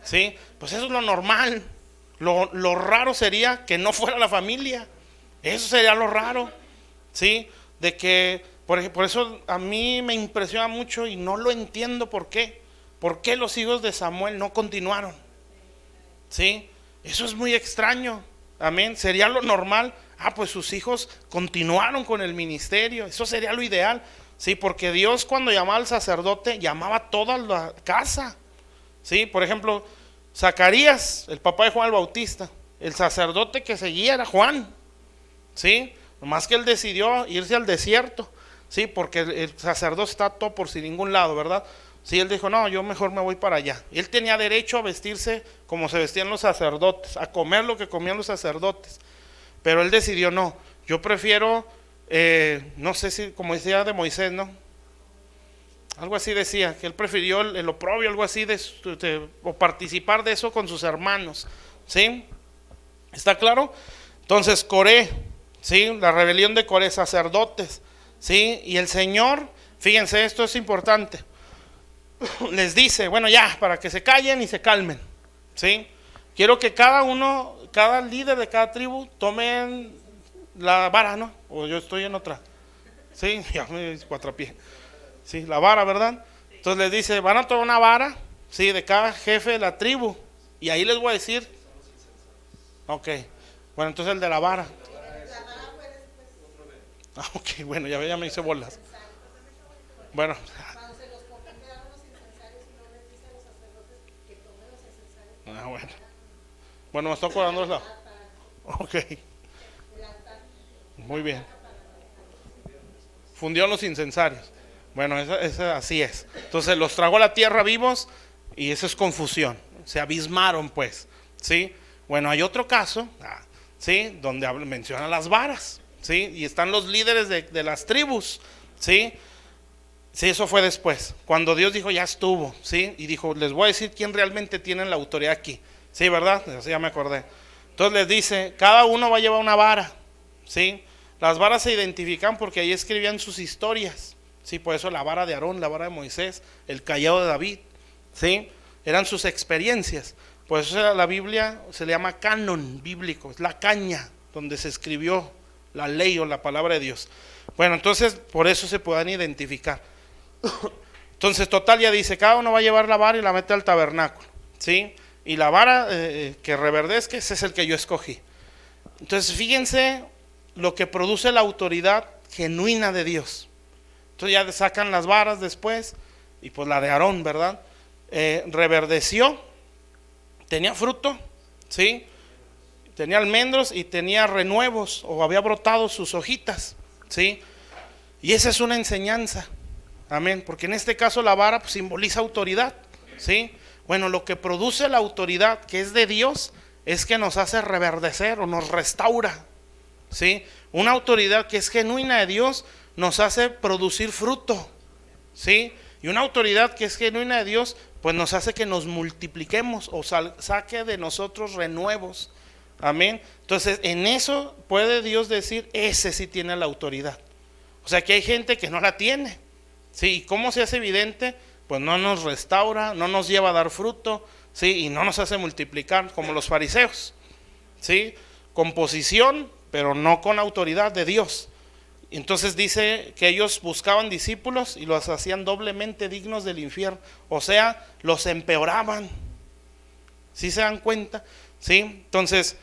¿sí? Pues eso es lo normal. Lo raro sería que no fuera la familia. Eso sería lo raro, ¿sí? De que, por eso a mí me impresiona mucho y no lo entiendo por qué. ¿Por qué los hijos de Samuel no continuaron? ¿Sí? Eso es muy extraño. Amén. Sería lo normal. Pues sus hijos continuaron con el ministerio. Eso sería lo ideal. Sí, porque Dios cuando llamaba al sacerdote, llamaba a toda la casa. Sí, por ejemplo, Zacarías, el papá de Juan el Bautista, el sacerdote que seguía era Juan. Sí, nomás que él decidió irse al desierto. Sí, porque el sacerdote está todo por sin ningún lado, ¿verdad? Sí, él dijo, no, yo mejor me voy para allá. Él tenía derecho a vestirse como se vestían los sacerdotes, a comer lo que comían los sacerdotes. Pero él decidió, no, yo prefiero, no sé si, como decía de Moisés, ¿no? Algo así decía, que él prefirió el oprobio, algo así, o participar de eso con sus hermanos. ¿Sí? ¿Está claro? Entonces, Coré, ¿sí? La rebelión de Coré, sacerdotes, ¿sí? Y el Señor, fíjense, esto es importante, les dice, bueno, ya, para que se callen y se calmen, ¿sí? Quiero que cada líder de cada tribu tomen la vara, ¿no? O yo estoy en otra, ¿sí? Ya me cuatrapié. Sí, la vara, ¿verdad? Entonces les dice, van a tomar una vara, ¿sí? De cada jefe de la tribu. Y ahí les voy a decir, ok, bueno, entonces el de la vara. Ok, bueno, ya me hice bolas. Bueno. Bueno. Bueno, me estoy acordando de la. Ok. Muy bien. Fundió los incensarios. Bueno, así es. Entonces los tragó a la tierra vivos y eso es confusión. Se abismaron pues. ¿sí? Bueno, hay otro caso, ¿sí? Donde menciona las varas, ¿sí? Y están los líderes de las tribus, ¿sí? Sí, eso fue después, cuando Dios dijo ya estuvo, ¿sí? Y dijo, les voy a decir quién realmente tiene la autoridad aquí, ¿sí? ¿Verdad? Así ya me acordé. Entonces les dice, cada uno va a llevar una vara, ¿sí? Las varas se identifican porque ahí escribían sus historias, ¿sí? Por eso la vara de Aarón, la vara de Moisés, el cayado de David, ¿sí? Eran sus experiencias. Por eso la Biblia se le llama canon bíblico, es la caña donde se escribió la ley o la palabra de Dios. Bueno, entonces por eso se puedan identificar. Entonces total ya dice, cada uno va a llevar la vara y la mete al tabernáculo, ¿sí? Y la vara que reverdezca, ese es el que yo escogí. Entonces fíjense lo que produce la autoridad genuina de Dios. Entonces ya sacan las varas después, y pues la de Aarón, ¿verdad? Reverdeció, tenía fruto, ¿sí? Tenía almendros y tenía renuevos, o había brotado sus hojitas, ¿sí? Y esa es una enseñanza, amén, porque en este caso la vara pues, simboliza autoridad, ¿sí? Bueno, lo que produce la autoridad que es de Dios es que nos hace reverdecer o nos restaura, ¿sí? Una autoridad que es genuina de Dios nos hace producir fruto, ¿sí? Y una autoridad que es genuina de Dios pues nos hace que nos multipliquemos o saque de nosotros renuevos, amén. Entonces en eso puede Dios decir, ese sí tiene la autoridad. O sea que hay gente que no la tiene, ¿sí? ¿Y cómo se hace evidente? Pues no nos restaura, no nos lleva a dar fruto, ¿sí? Y no nos hace multiplicar como los fariseos, ¿sí? Con posición, pero no con autoridad de Dios. Entonces dice que ellos buscaban discípulos y los hacían doblemente dignos del infierno, o sea, los empeoraban. ¿Sí se dan cuenta? ¿Sí? Entonces,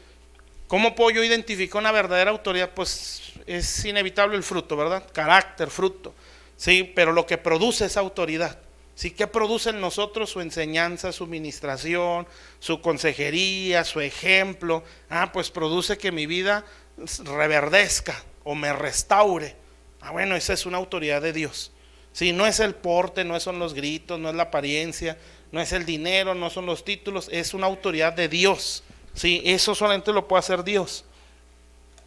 ¿cómo puedo yo identificar una verdadera autoridad? Pues es inevitable el fruto, ¿verdad? Carácter, fruto, ¿sí? Pero lo que produce es autoridad, ¿sí? ¿Qué produce en nosotros? Su enseñanza, su ministración, su consejería, su ejemplo. Pues produce que mi vida reverdezca o me restaure. Bueno, esa es una autoridad de Dios, ¿sí? No es el porte, no son los gritos, no es la apariencia, no es el dinero, no son los títulos, es una autoridad de Dios, ¿sí? Eso solamente lo puede hacer Dios.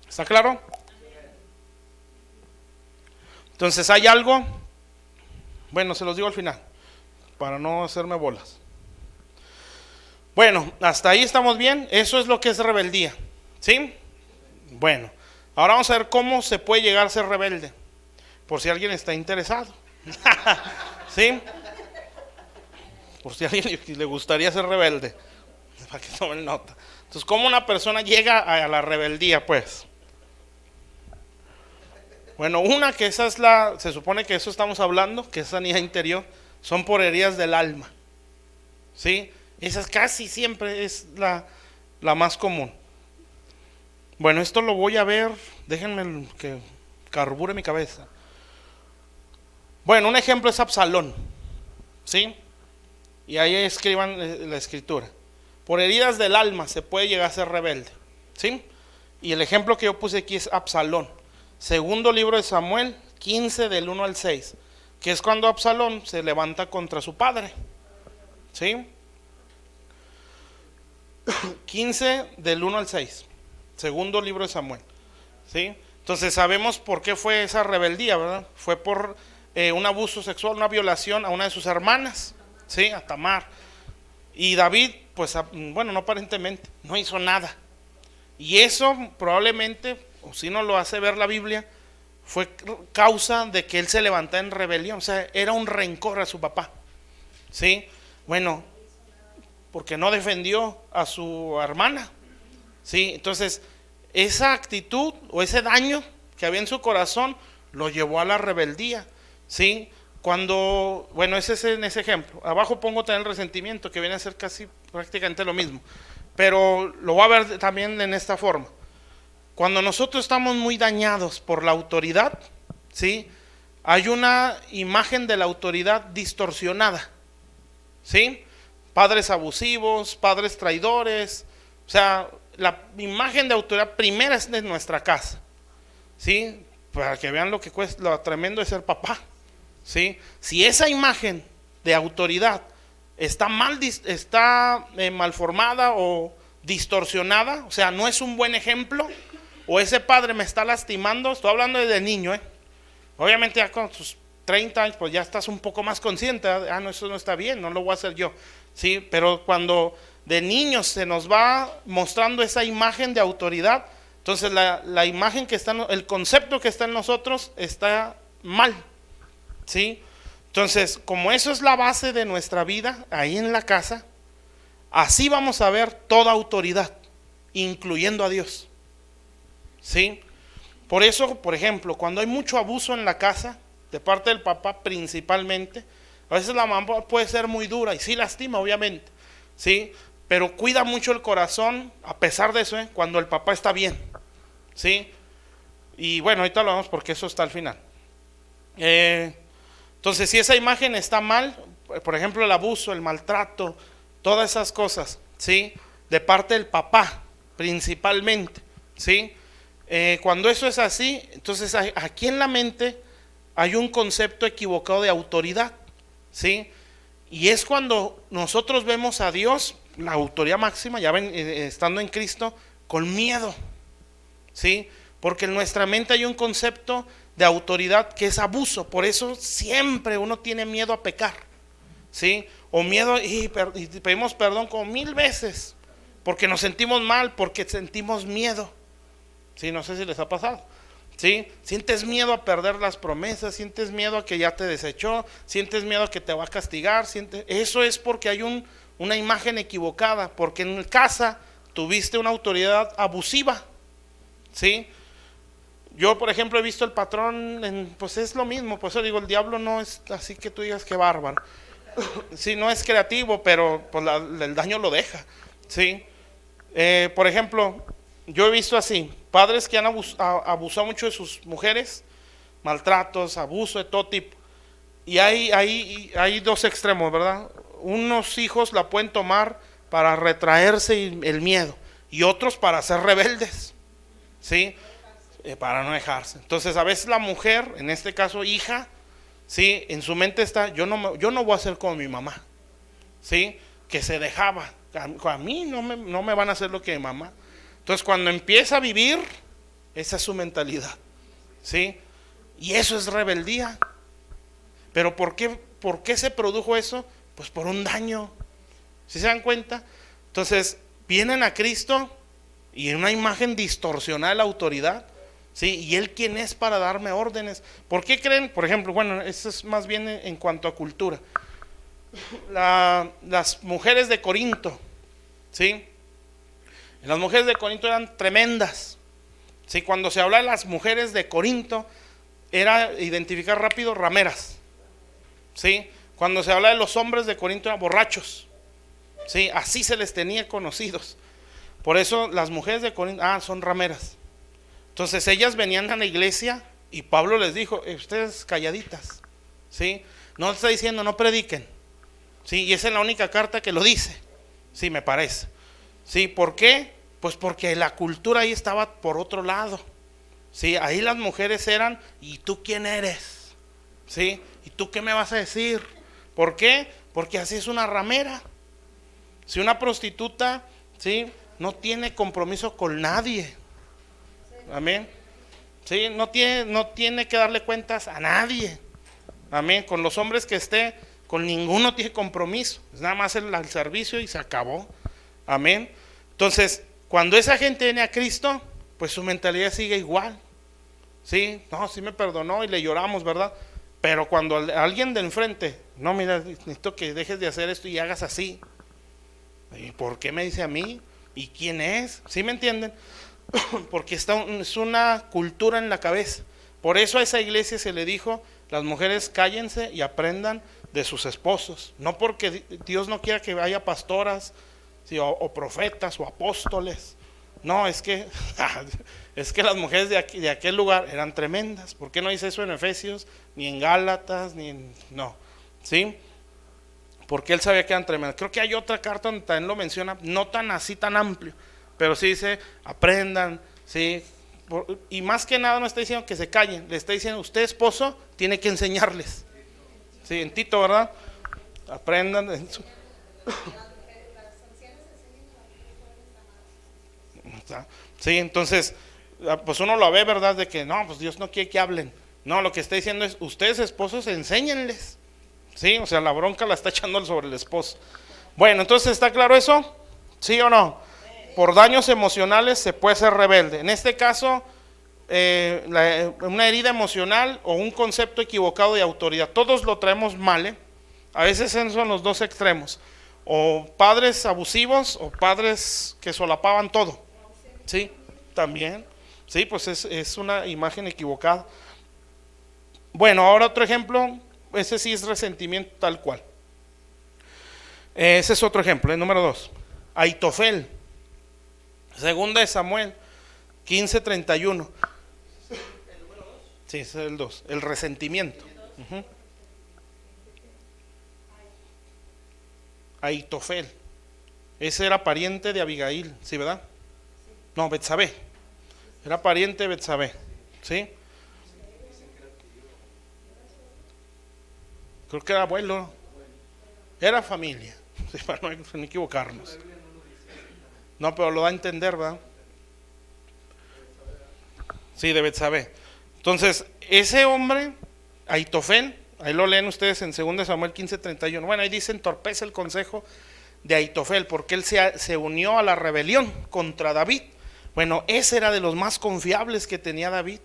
¿Está claro? Entonces hay algo, bueno, se los digo al final, para no hacerme bolas. Bueno, hasta ahí estamos bien, eso es lo que es rebeldía, ¿sí? Bueno, ahora vamos a ver cómo se puede llegar a ser rebelde, por si alguien está interesado, ¿sí? Por si a alguien le gustaría ser rebelde, para que tomen nota. Entonces, ¿cómo una persona llega a la rebeldía, pues? Bueno, una que esa es se supone que eso estamos hablando, que es sanidad interior, son por heridas del alma, ¿sí? Esa casi siempre es la más común. Bueno, esto lo voy a ver, déjenme que carbure mi cabeza. Bueno, un ejemplo es Absalón, ¿sí? Y ahí escriban la escritura. Por heridas del alma se puede llegar a ser rebelde, ¿sí? Y el ejemplo que yo puse aquí es Absalón. Segundo libro de Samuel, 15 del 1 al 6, que es cuando Absalón se levanta contra su padre, ¿sí? 15 del 1 al 6, segundo libro de Samuel, ¿sí? Entonces sabemos por qué fue esa rebeldía, ¿verdad? Fue por un abuso sexual, una violación a una de sus hermanas, ¿sí? A Tamar. Y David, pues bueno, no aparentemente, no hizo nada. Y eso probablemente, o si no lo hace ver la Biblia, fue causa de que él se levantara en rebelión. O sea, era un rencor a su papá, ¿sí? Bueno, porque no defendió a su hermana, ¿sí? Entonces, esa actitud o ese daño que había en su corazón lo llevó a la rebeldía, ¿sí? Cuando, bueno, ese es en ese ejemplo. Abajo pongo también el resentimiento, que viene a ser casi prácticamente lo mismo, pero lo voy a ver también en esta forma. Cuando nosotros estamos muy dañados por la autoridad, ¿sí? Hay una imagen de la autoridad distorsionada, ¿sí? Padres abusivos, padres traidores, o sea, la imagen de autoridad primera es de nuestra casa, ¿sí? Para que vean lo que cuesta, lo tremendo de ser papá, ¿sí? Si esa imagen de autoridad está mal formada o distorsionada, o sea, no es un buen ejemplo, o ese padre me está lastimando. Estoy hablando de niño, obviamente ya con tus 30 años pues ya estás un poco más consciente, no, eso no está bien, no lo voy a hacer yo, ¿sí? Pero cuando de niños se nos va mostrando esa imagen de autoridad, entonces la imagen que está, el concepto que está en nosotros está mal, ¿sí? Entonces, como eso es la base de nuestra vida ahí en la casa, así vamos a ver toda autoridad, incluyendo a Dios, ¿sí? Por eso, por ejemplo, cuando hay mucho abuso en la casa, de parte del papá principalmente, a veces la mamá puede ser muy dura y sí lastima, obviamente, ¿sí? Pero cuida mucho el corazón a pesar de eso, cuando el papá está bien, ¿sí? Y bueno, ahorita lo vemos porque eso está al final. Entonces, si esa imagen está mal, por ejemplo, el abuso, el maltrato, todas esas cosas, ¿sí? De parte del papá principalmente, ¿sí? Cuando eso es así, entonces aquí en la mente hay un concepto equivocado de autoridad, ¿sí? Y es cuando nosotros vemos a Dios, la autoridad máxima, ya ven, estando en Cristo, con miedo, ¿sí? Porque en nuestra mente hay un concepto de autoridad que es abuso. Por eso siempre uno tiene miedo a pecar, ¿sí? O miedo y pedimos perdón como 1000 veces, porque nos sentimos mal, porque sentimos miedo, ¿sí? No sé si les ha pasado, ¿sí? Sientes miedo a perder las promesas, sientes miedo a que ya te desechó, sientes miedo a que te va a castigar, eso es porque hay una imagen equivocada, porque en casa tuviste una autoridad abusiva, ¿sí? Yo, por ejemplo, he visto el patrón, pues es lo mismo, por eso digo, el diablo no es así que tú digas que bárbaro, sí, no es creativo, pero pues el daño lo deja, ¿sí? Por ejemplo, yo he visto así, padres que han abusado mucho de sus mujeres, maltratos, abuso de todo tipo, y hay dos extremos, ¿verdad? Unos hijos la pueden tomar para retraerse el miedo, y otros para ser rebeldes, ¿sí? Para no dejarse. Entonces a veces la mujer, en este caso hija, ¿sí? En su mente está, yo no voy a ser como mi mamá, ¿sí? Que se dejaba, a mí no me van a hacer lo que mi mamá. Entonces cuando empieza a vivir, esa es su mentalidad, ¿sí? Y eso es rebeldía. Pero ¿por qué se produjo eso? Pues por un daño, ¿sí se dan cuenta? Entonces vienen a Cristo y en una imagen distorsionada de la autoridad, ¿sí? Y Él quién es para darme órdenes. ¿Por qué creen? Por ejemplo, bueno, eso es más bien en cuanto a cultura. Las mujeres de Corinto, ¿sí? Las mujeres de Corinto eran tremendas, ¿sí? Cuando se habla de las mujeres de Corinto, era identificar rápido rameras, ¿sí? Cuando se habla de los hombres de Corinto, eran borrachos, ¿sí? Así se les tenía conocidos. Por eso las mujeres de Corinto, son rameras. Entonces ellas venían a la iglesia y Pablo les dijo, ustedes calladitas, ¿sí? No está diciendo no prediquen, ¿sí? Y esa es la única carta que lo dice, sí, me parece, ¿sí? ¿Por qué? Pues porque la cultura ahí estaba por otro lado, ¿sí? Ahí las mujeres eran, ¿y tú quién eres? ¿Sí? ¿Y tú qué me vas a decir? ¿Por qué? Porque así es una ramera. Si una prostituta, ¿sí? No tiene compromiso con nadie. Amén. Sí, no tiene que darle cuentas a nadie. Amén. Con los hombres que esté, con ninguno tiene compromiso. Es nada más el servicio y se acabó. Amén. Entonces, cuando esa gente viene a Cristo, pues su mentalidad sigue igual. Sí, no, sí me perdonó y le lloramos, ¿verdad? Pero cuando alguien de enfrente, no, mira, necesito que dejes de hacer esto y hagas así. ¿Y por qué me dice a mí? ¿Y quién es? ¿Sí me entienden? Porque es una cultura en la cabeza. Por eso a esa iglesia se le dijo, las mujeres cállense y aprendan de sus esposos. No porque Dios no quiera que haya pastoras, ¿sí? o profetas o apóstoles. No, es que las mujeres de aquel lugar eran tremendas. ¿Por qué no dice eso en Efesios? Ni en Gálatas, no, ¿sí? Porque él sabía que eran tremendas. Creo que hay otra carta donde también lo menciona, no tan así, tan amplio, pero sí dice, aprendan, ¿sí? Y más que nada no está diciendo que se callen, le está diciendo, usted esposo tiene que enseñarles, ¿sí? En Tito, ¿verdad? Aprendan. Sí, entonces, pues uno lo ve, ¿verdad? De que no, pues Dios no quiere que hablen. No, lo que está diciendo es, ustedes esposos, enséñenles. Sí, o sea, la bronca la está echando sobre el esposo. Bueno, entonces, ¿está claro eso? ¿Sí o no? Por daños emocionales se puede ser rebelde. En este caso, una herida emocional o un concepto equivocado de autoridad. Todos lo traemos mal, ¿eh? A veces son los dos extremos. O padres abusivos o padres que solapaban todo. Sí, también. Sí, pues es una imagen equivocada. Bueno, ahora otro ejemplo. Ese sí es resentimiento tal cual. Ese es otro ejemplo, número 2. Aitofel. Segunda de Samuel 15:31. Sí, ese es el 2. El resentimiento. Aitofel. Ese era pariente de Abigail, ¿sí, verdad? No, Betsabé. Era pariente de Betsabé, ¿sí? Creo que era abuelo. Era familia, sí, para no equivocarnos. No, pero lo da a entender, ¿verdad? Sí, de Betsabé. Entonces, ese hombre, Aitofel, ahí lo leen ustedes en 2 Samuel 15:31. Bueno, ahí dice, entorpece el consejo de Aitofel, porque él se unió a la rebelión contra David. Bueno, ese era de los más confiables que tenía David,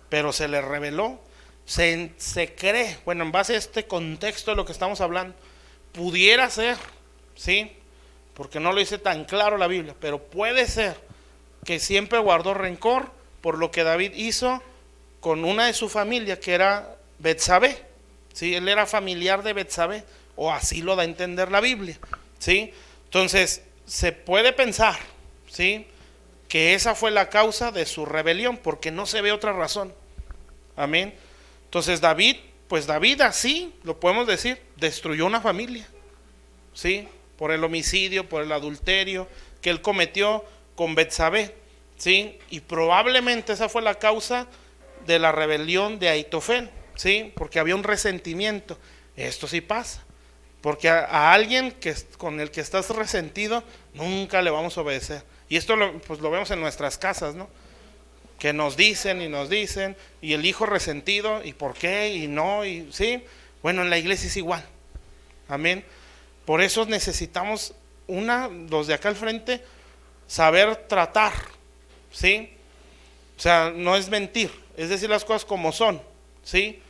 pero se le rebeló. Se cree, bueno, en base a este contexto de lo que estamos hablando, pudiera ser, ¿sí? Porque no lo dice tan claro la Biblia, pero puede ser que siempre guardó rencor por lo que David hizo con una de su familia, que era Betsabé, ¿sí? Él era familiar de Betsabé, o así lo da a entender la Biblia, ¿sí? Entonces, se puede pensar, ¿sí?, que esa fue la causa de su rebelión, porque no se ve otra razón. Amén. Entonces David, pues David así, lo podemos decir, destruyó una familia, ¿sí? Por el homicidio, por el adulterio que él cometió con Betsabé, ¿sí? Y probablemente esa fue la causa de la rebelión de Aitofel, ¿sí? Porque había un resentimiento. Esto sí pasa, porque a alguien con el que estás resentido nunca le vamos a obedecer. Y esto pues lo vemos en nuestras casas, ¿no? Que nos dicen, y el hijo resentido, y por qué, y no, y sí. Bueno, en la iglesia es igual. Amén. Por eso necesitamos los de acá al frente, saber tratar, ¿sí? O sea, no es mentir, es decir las cosas como son, ¿sí?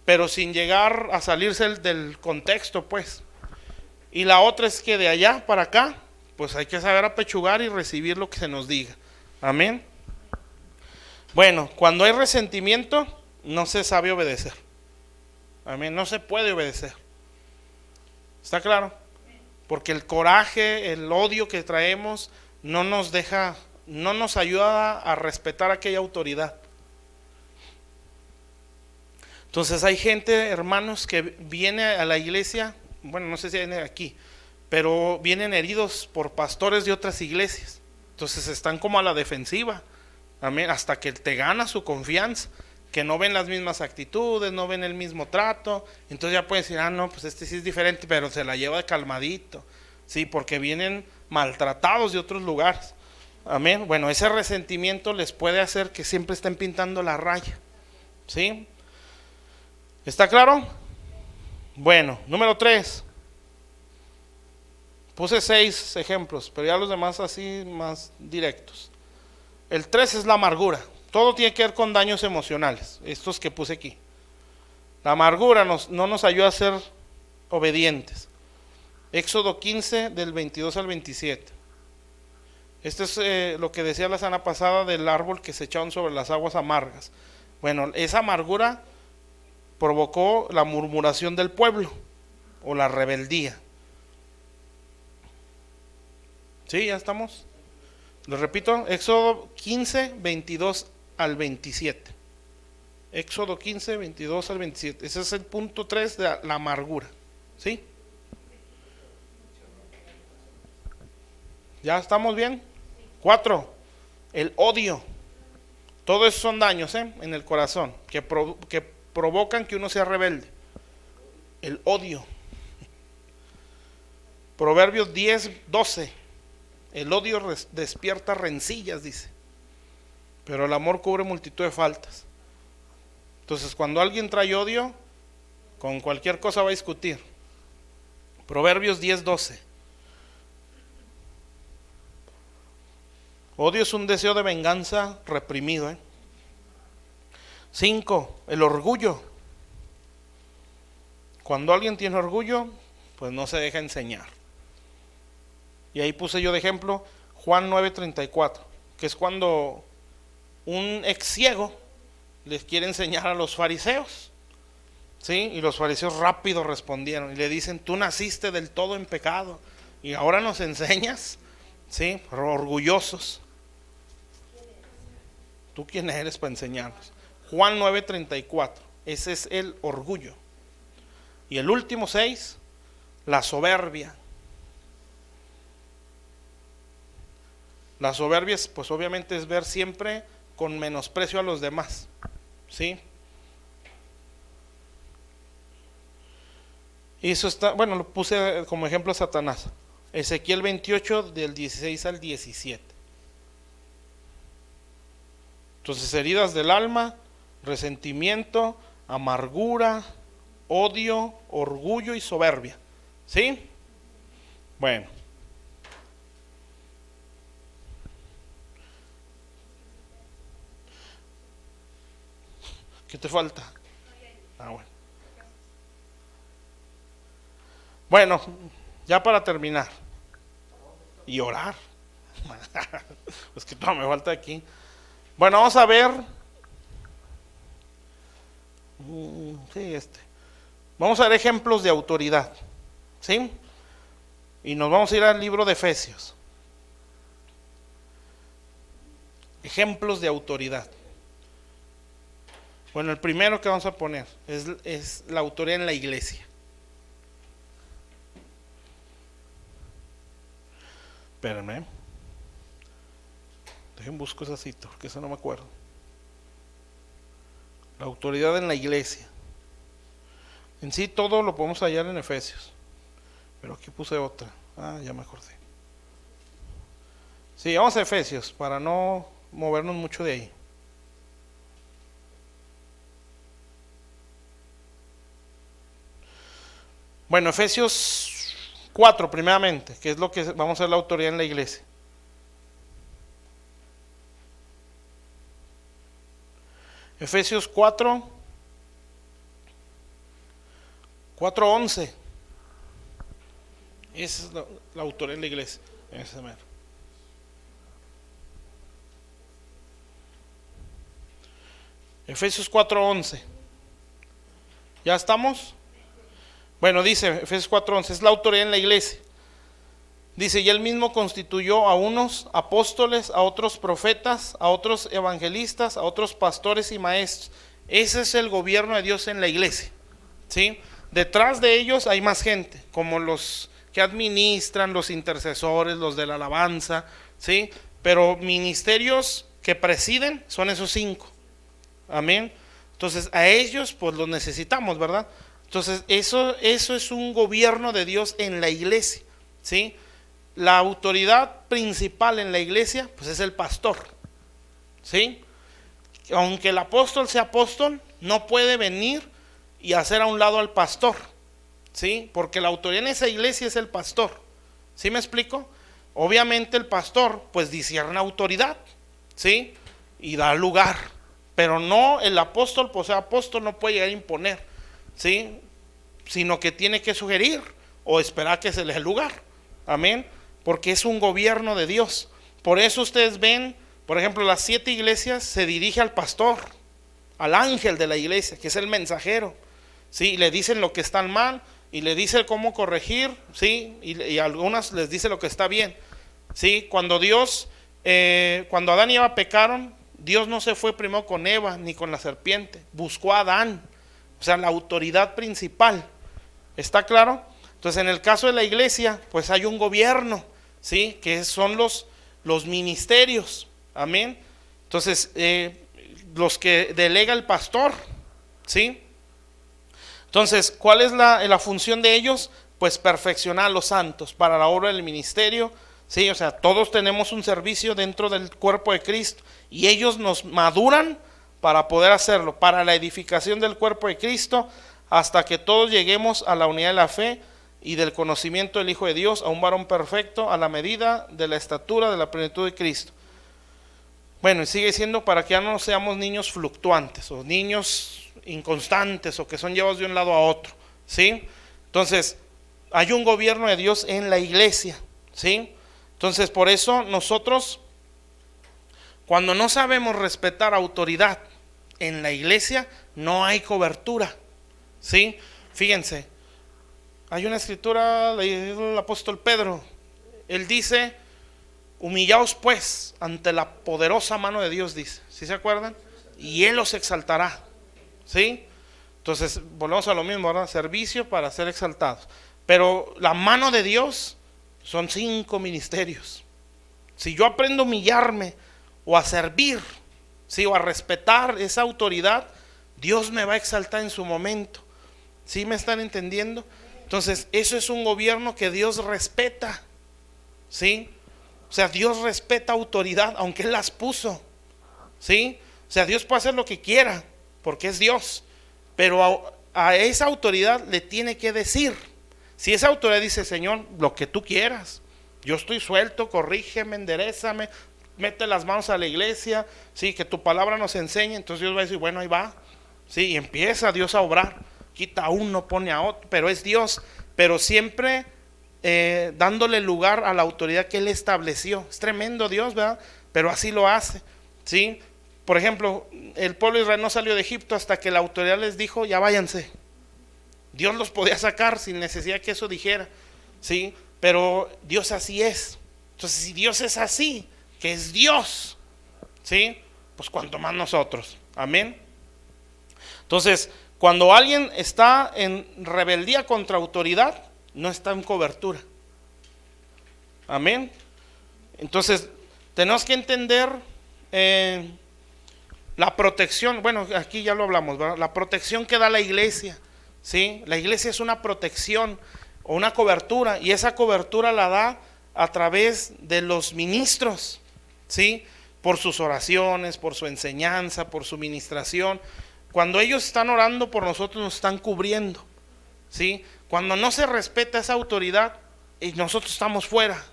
Pero sin llegar a salirse del contexto, pues. Y la otra es que de allá para acá, pues hay que saber apechugar y recibir lo que se nos diga. Amén. Bueno, cuando hay resentimiento, no se sabe obedecer. Amén, no se puede obedecer. ¿Está claro? Porque el coraje, el odio que traemos no nos deja, no nos ayuda a respetar aquella autoridad. Entonces hay gente, hermanos, que viene a la iglesia, bueno, no sé si viene aquí, pero vienen heridos por pastores de otras iglesias. Entonces están como a la defensiva. Amén, hasta que te gana su confianza, que no ven las mismas actitudes, no ven el mismo trato. Entonces ya pueden decir, no, pues este sí es diferente, pero se la lleva de calmadito, sí, porque vienen maltratados de otros lugares. Amén. Bueno, ese resentimiento les puede hacer que siempre estén pintando la raya, ¿sí? ¿Está claro? Bueno, número 3. Puse 6 ejemplos, pero ya los demás así más directos. El 3 es la amargura. Todo tiene que ver con daños emocionales, estos que puse aquí. La amargura no nos ayuda a ser obedientes. Éxodo 15 del 22 al 27. Este es lo que decía la semana pasada del árbol que se echaron sobre las aguas amargas. Bueno, esa amargura provocó la murmuración del pueblo o la rebeldía. ¿Sí? ¿Ya estamos? Lo repito, Éxodo 15, 22 al 27. Éxodo 15, 22 al 27. Ese es el punto 3 de la amargura. ¿Sí? ¿Ya estamos bien? 4. El odio. Todo eso son daños en el corazón que provocan que uno sea rebelde. El odio. Proverbios 10, 12. El odio despierta rencillas, dice. Pero el amor cubre multitud de faltas. Entonces, cuando alguien trae odio, con cualquier cosa va a discutir. Proverbios 10:12. Odio es un deseo de venganza reprimido. 5. El orgullo. Cuando alguien tiene orgullo, pues no se deja enseñar. Y ahí puse yo de ejemplo Juan 9:34, que es cuando un ex ciego les quiere enseñar a los fariseos, ¿sí? Y los fariseos rápido respondieron y le dicen: tú naciste del todo en pecado y ahora nos enseñas, ¿sí? Orgullosos. ¿Tú quién eres para enseñarnos? Juan 9:34, ese es el orgullo. Y el último 6, la soberbia. La soberbia es, pues obviamente es ver siempre con menosprecio a los demás, ¿sí? Y eso está, bueno, lo puse como ejemplo a Satanás. Ezequiel 28 del 16 al 17. Entonces, heridas del alma, resentimiento, amargura, odio, orgullo y soberbia, ¿sí? Bueno. ¿Qué te falta? Bueno. Bueno, ya para terminar. Y orar. Pues que todo me falta aquí. Bueno, vamos a ver. Sí, Vamos a ver ejemplos de autoridad. ¿Sí? Y nos vamos a ir al libro de Efesios. Ejemplos de autoridad. Bueno, el primero que vamos a poner es la autoridad en la iglesia. Espérenme. Dejen busco esa cita, porque eso no me acuerdo. La autoridad en la iglesia. En sí todo lo podemos hallar en Efesios. Pero aquí puse otra. Ya me acordé. Sí, vamos a Efesios para no movernos mucho de ahí. Bueno, Efesios 4 primeramente, que es lo que vamos a ver la autoridad en la iglesia. Efesios 4:11. Esa es la autoridad en la iglesia. Efesios 4:11. ¿Ya estamos? Bueno, dice Efesios 4:11, es la autoridad en la iglesia. Dice: y él mismo constituyó a unos apóstoles, a otros profetas, a otros evangelistas, a otros pastores y maestros. Ese es el gobierno de Dios en la iglesia, ¿sí? Detrás de ellos hay más gente, como los que administran, los intercesores, los de la alabanza, ¿sí? Pero ministerios que presiden son esos 5. Amén. Entonces a ellos pues los necesitamos, ¿verdad? Entonces eso es un gobierno de Dios en la iglesia, ¿sí? La autoridad principal en la iglesia pues es el pastor, ¿sí? Aunque el apóstol sea apóstol, no puede venir y hacer a un lado al pastor, ¿sí? Porque la autoridad en esa iglesia es el pastor, ¿sí me explico? Obviamente el pastor pues discierne autoridad, ¿sí? Y da lugar, pero no el apóstol, pues el apóstol no puede llegar a imponer, ¿sí? Sino que tiene que sugerir o esperar que se le dé lugar. Amén. Porque es un gobierno de Dios. Por eso ustedes ven, por ejemplo, las 7 iglesias se dirige al pastor, al ángel de la iglesia, que es el mensajero, ¿sí? Y le dicen lo que están mal y le dice cómo corregir, ¿sí? Y algunas les dice lo que está bien, ¿sí? Cuando Adán y Eva pecaron, Dios no se fue primero con Eva ni con la serpiente, buscó a Adán, o sea, la autoridad principal. ¿Está claro? Entonces, en el caso de la iglesia, pues hay un gobierno, ¿sí? Que son los ministerios. Amén. Entonces, los que delega el pastor, ¿sí? Entonces, ¿cuál es la función de ellos? Pues perfeccionar a los santos para la obra del ministerio, Sí, o sea, todos tenemos un servicio dentro del cuerpo de Cristo y ellos nos maduran para poder hacerlo, para la edificación del cuerpo de Cristo, hasta que todos lleguemos a la unidad de la fe y del conocimiento del Hijo de Dios, a un varón perfecto, a la medida de la estatura de la plenitud de Cristo. Bueno, y sigue siendo para que ya no seamos niños fluctuantes o niños inconstantes o que son llevados de un lado a otro, ¿sí? Entonces, hay un gobierno de Dios en la iglesia, ¿sí? Entonces, por eso nosotros, cuando no sabemos respetar autoridad en la iglesia, no hay cobertura, ¿sí? Fíjense, hay una escritura del apóstol Pedro, él dice: humillaos pues ante la poderosa mano de Dios, dice, ¿sí se acuerdan? Y Él os exaltará, ¿sí? Entonces, volvemos a lo mismo, ¿verdad? Servicio para ser exaltados. Pero la mano de Dios son 5 ministerios. Si yo aprendo a humillarme o a servir, ¿sí? O a respetar esa autoridad, Dios me va a exaltar en su momento. ¿Sí me están entendiendo? Entonces, eso es un gobierno que Dios respeta, ¿sí? O sea, Dios respeta autoridad, aunque Él las puso, ¿sí? O sea, Dios puede hacer lo que quiera, porque es Dios, pero a esa autoridad le tiene que decir. Si esa autoridad dice: Señor, lo que tú quieras, yo estoy suelto, corrígeme, enderezame, mete las manos a la iglesia, sí, que tu palabra nos enseñe, entonces Dios va a decir: bueno, ahí va, sí, y empieza Dios a obrar, quita a uno, pone a otro, pero es Dios, pero siempre dándole lugar a la autoridad que Él estableció. Es tremendo Dios, ¿verdad? Pero así lo hace, ¿sí? Por ejemplo, el pueblo de Israel no salió de Egipto hasta que la autoridad les dijo: ya váyanse. Dios los podía sacar sin necesidad que eso dijera, ¿sí? Pero Dios así es. Entonces, si Dios es así, que es Dios, ¿sí? Pues cuanto más nosotros, amén. Entonces, cuando alguien está en rebeldía contra autoridad, no está en cobertura, amén. Entonces, tenemos que entender la protección. Bueno, aquí ya lo hablamos, ¿verdad? La protección que da la iglesia, ¿sí? La iglesia es una protección o una cobertura, y esa cobertura la da a través de los ministros, ¿sí? Por sus oraciones, por su enseñanza, por su ministración. Cuando ellos están orando por nosotros, nos están cubriendo, ¿sí? Cuando no se respeta esa autoridad, y nosotros estamos fuera,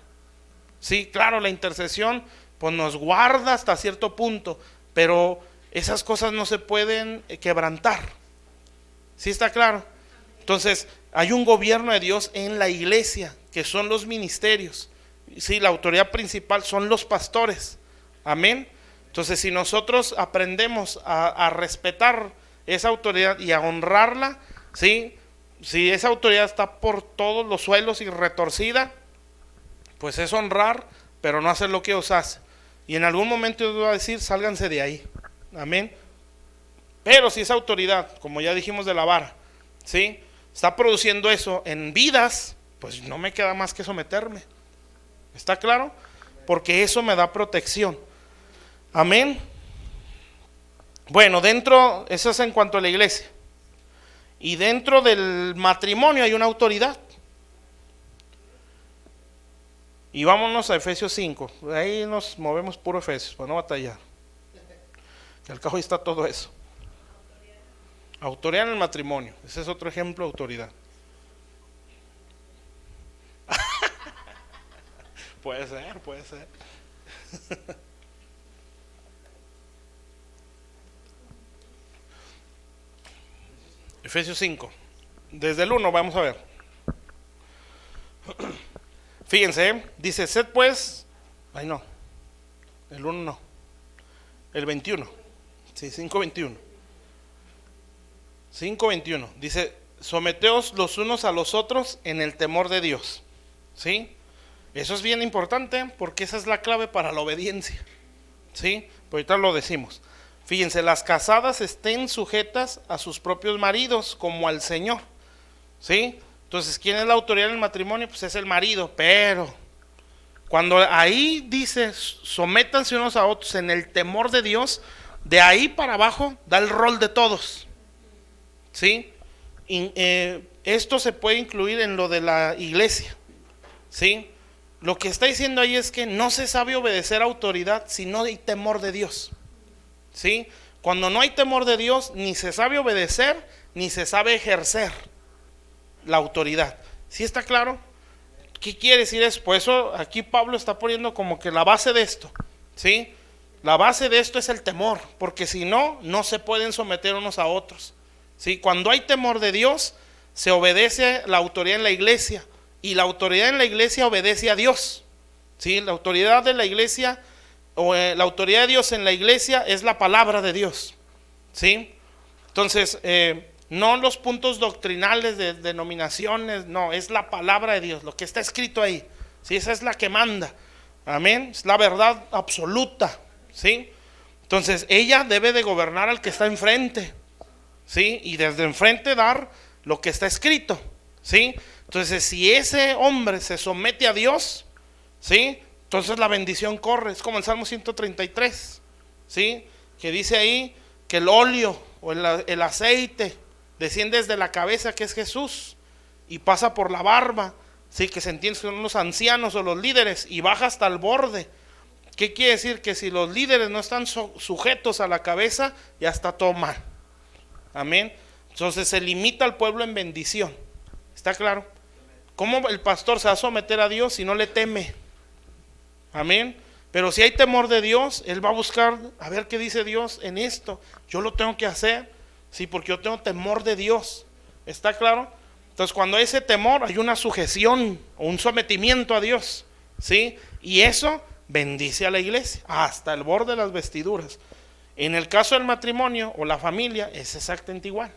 ¿sí? Claro, la intercesión pues nos guarda hasta cierto punto, pero esas cosas no se pueden quebrantar, ¿sí está claro? Entonces, hay un gobierno de Dios en la iglesia, que son los ministerios, ¿sí? La autoridad principal son los pastores, amén. Entonces, si nosotros aprendemos a respetar esa autoridad y a honrarla, ¿sí? Si esa autoridad está por todos los suelos y retorcida, pues es honrar, pero no hacer lo que Dios hace. Y en algún momento Dios va a decir: sálganse de ahí, amén. Pero si esa autoridad, como ya dijimos de la vara, ¿sí? Está produciendo eso en vidas, pues no me queda más que someterme. ¿Está claro? Porque eso me da protección, amén. Bueno, eso es en cuanto a la iglesia. Y dentro del matrimonio hay una autoridad. Y vámonos a Efesios 5. Ahí nos movemos puro Efesios, para no batallar. Que al cabo ahí está todo eso. Autoridad en el matrimonio. Ese es otro ejemplo de autoridad. Puede ser, puede ser. Efesios 5. Desde el 1 vamos a ver. Fíjense, dice: sed pues, ay no, el 1 no, el 21, sí, 5:21. 5:21 dice: someteos los unos a los otros en el temor de Dios, ¿sí? Eso es bien importante, porque esa es la clave para la obediencia, ¿sí? Pero ahorita lo decimos. Fíjense: las casadas estén sujetas a sus propios maridos como al Señor, ¿sí? Entonces, ¿quién es la autoridad en el matrimonio? Pues es el marido. Pero cuando ahí dice: sométanse unos a otros en el temor de Dios, de ahí para abajo da el rol de todos, ¿sí? Esto se puede incluir en lo de la iglesia, ¿sí? lo que está diciendo ahí es que no se sabe obedecer a autoridad si no hay temor de Dios. ¿Sí? Cuando no hay temor de Dios, ni se sabe obedecer, ni se sabe ejercer la autoridad. ¿Sí está claro? ¿Qué quiere decir eso? Por eso aquí Pablo está poniendo como que la base de esto. ¿Sí? La base de esto es el temor, porque si no, no se pueden someter unos a otros. ¿Sí? Cuando hay temor de Dios, se obedece la autoridad en la iglesia, y la autoridad en la iglesia obedece a Dios. ¿Sí? La autoridad de la iglesia, o la autoridad de Dios en la iglesia es la palabra de Dios. ¿Sí? Entonces, no los puntos doctrinales de denominaciones, no, es la palabra de Dios, lo que está escrito ahí. ¿Sí? Esa es la que manda. Amén. Es la verdad absoluta. ¿Sí? Entonces, ella debe de gobernar al que está enfrente. ¿Sí? Y desde enfrente dar lo que está escrito. ¿Sí? Entonces, si ese hombre se somete a Dios, ¿sí? Entonces la bendición corre. Es como el Salmo 133, ¿sí? Que dice ahí que el óleo o el aceite desciende desde la cabeza, que es Jesús, y pasa por la barba, ¿sí? Que se entiende que son los ancianos o los líderes, y baja hasta el borde. ¿Qué quiere decir? Que si los líderes no están sujetos a la cabeza, ya está todo mal. Amén. Entonces se limita al pueblo en bendición. ¿Está claro? ¿Cómo el pastor se va a someter a Dios si no le teme? Amén. Pero si hay temor de Dios, él va a buscar a ver qué dice Dios en esto. Yo lo tengo que hacer, sí, porque yo tengo temor de Dios. ¿Está claro? Entonces, cuando hay ese temor, hay una sujeción o un sometimiento a Dios, ¿sí? Y eso bendice a la iglesia hasta el borde de las vestiduras. En el caso del matrimonio o la familia es exactamente igual,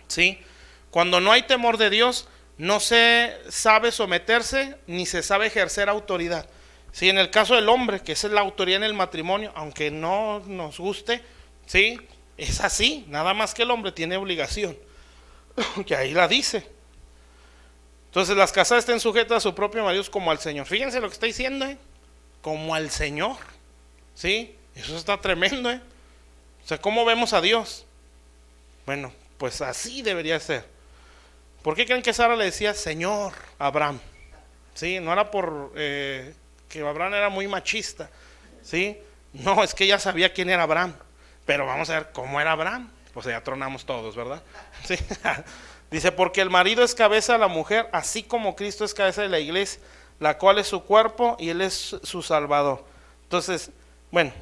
¿sí? Cuando no hay temor de Dios, no se sabe someterse ni se sabe ejercer autoridad. Sí, en el caso del hombre, que esa es la autoridad en el matrimonio, aunque no nos guste, sí, es así, nada más que el hombre tiene obligación, que ahí la dice. Entonces las casadas estén sujetas a su propio marido como al Señor. Fíjense lo que está diciendo, como al Señor, sí, eso está tremendo, O sea, ¿cómo vemos a Dios? Bueno, pues así debería ser. ¿Por qué creen que Sara le decía Señor a Abraham? ¿Sí? No era por que Abraham era muy machista, ¿sí? No, es que ella sabía quién era Abraham. Pero vamos a ver cómo era Abraham. Pues ya tronamos todos, ¿verdad? ¿Sí? Dice, porque el marido es cabeza de la mujer, así como Cristo es cabeza de la iglesia, la cual es su cuerpo y él es su salvador. Entonces, bueno,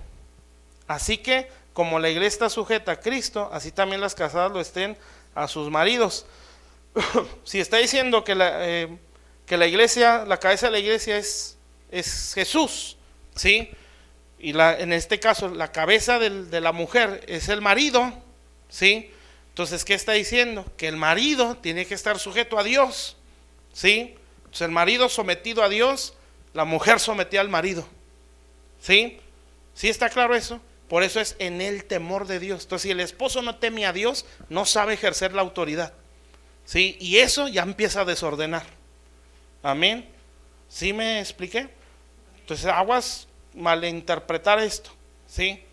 así que como la iglesia está sujeta a Cristo, así también las casadas lo estén a sus maridos. Si está diciendo que la iglesia, la cabeza de la iglesia es Jesús, ¿sí? Y en este caso la cabeza de la mujer es el marido, ¿sí? Entonces, ¿qué está diciendo? Que el marido tiene que estar sujeto a Dios, ¿sí? Entonces el marido sometido a Dios, la mujer sometida al marido, ¿sí? ¿Sí está claro eso? Por eso es en el temor de Dios. Entonces, si el esposo no teme a Dios, no sabe ejercer la autoridad, ¿sí? Y eso ya empieza a desordenar. Amén. ¿Sí me expliqué? Entonces, aguas malinterpretar esto, ¿sí?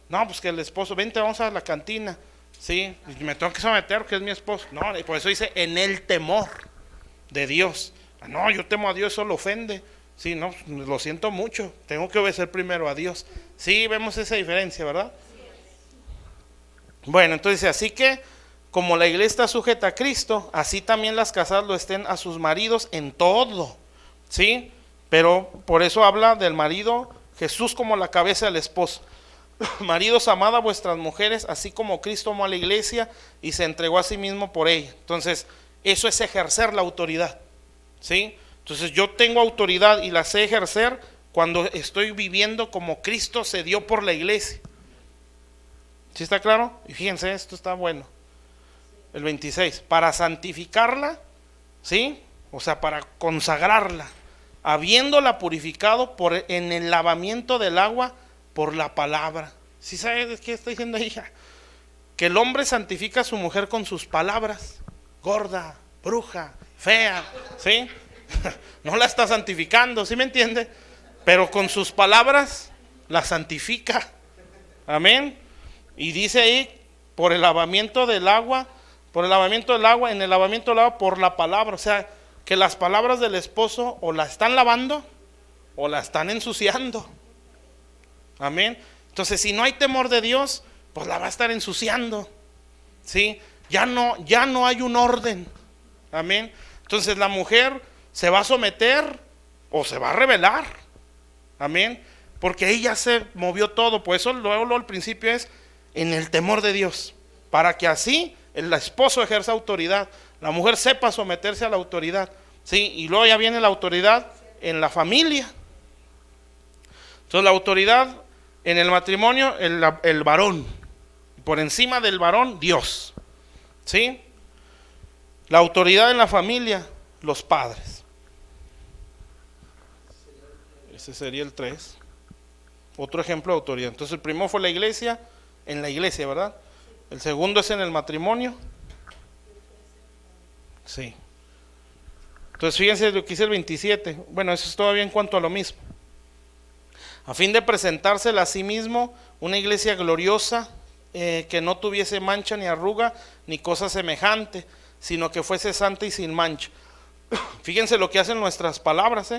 No, pues que el esposo, vente, vamos a la cantina, ¿sí? Y me tengo que someter porque es mi esposo. No, y por eso dice en el temor de Dios. No, yo temo a Dios, eso lo ofende. Sí, no, lo siento mucho, tengo que obedecer primero a Dios. Sí, vemos esa diferencia, ¿verdad? Bueno, entonces así que como la iglesia está sujeta a Cristo, así también las casadas lo estén a sus maridos en todo, ¿sí? Pero por eso habla del marido, Jesús como la cabeza del esposo. Maridos, amad a vuestras mujeres, así como Cristo amó a la iglesia y se entregó a sí mismo por ella. Entonces, eso es ejercer la autoridad, ¿sí? Entonces, yo tengo autoridad y la sé ejercer cuando estoy viviendo como Cristo se dio por la iglesia. ¿Sí está claro? Y fíjense, esto está bueno. El 26, para santificarla, ¿sí? O sea, para consagrarla, habiéndola purificado en el lavamiento del agua por la palabra. ¿Sí sabes qué está diciendo ella? Que el hombre santifica a su mujer con sus palabras. Gorda, bruja, fea, ¿sí? No la está santificando, ¿sí me entiende? Pero con sus palabras la santifica. Amén. Y dice ahí, en el lavamiento del agua, por la palabra. O sea, que las palabras del esposo o la están lavando o la están ensuciando. Amén. Entonces, si no hay temor de Dios, pues la va a estar ensuciando. ¿Sí? Ya no hay un orden. Amén. Entonces la mujer se va a someter o se va a rebelar. Amén. Porque ahí ya se movió todo. Por eso luego al principio es en el temor de Dios, para que así el esposo ejerza autoridad, la mujer sepa someterse a la autoridad. ¿Sí? Y luego ya viene la autoridad en la familia. Entonces la autoridad en el matrimonio, el varón, por encima del varón, Dios. ¿Sí? La autoridad en la familia, los padres. Ese sería el 3. Otro ejemplo de autoridad. Entonces el primero fue la iglesia, en la iglesia, ¿verdad? El segundo es en el matrimonio. Sí. Entonces fíjense lo que dice el 27. Bueno, eso es todavía en cuanto a lo mismo. A fin de presentársela a sí mismo una iglesia gloriosa, que no tuviese mancha ni arruga ni cosa semejante, sino que fuese santa y sin mancha. Fíjense lo que hacen nuestras palabras,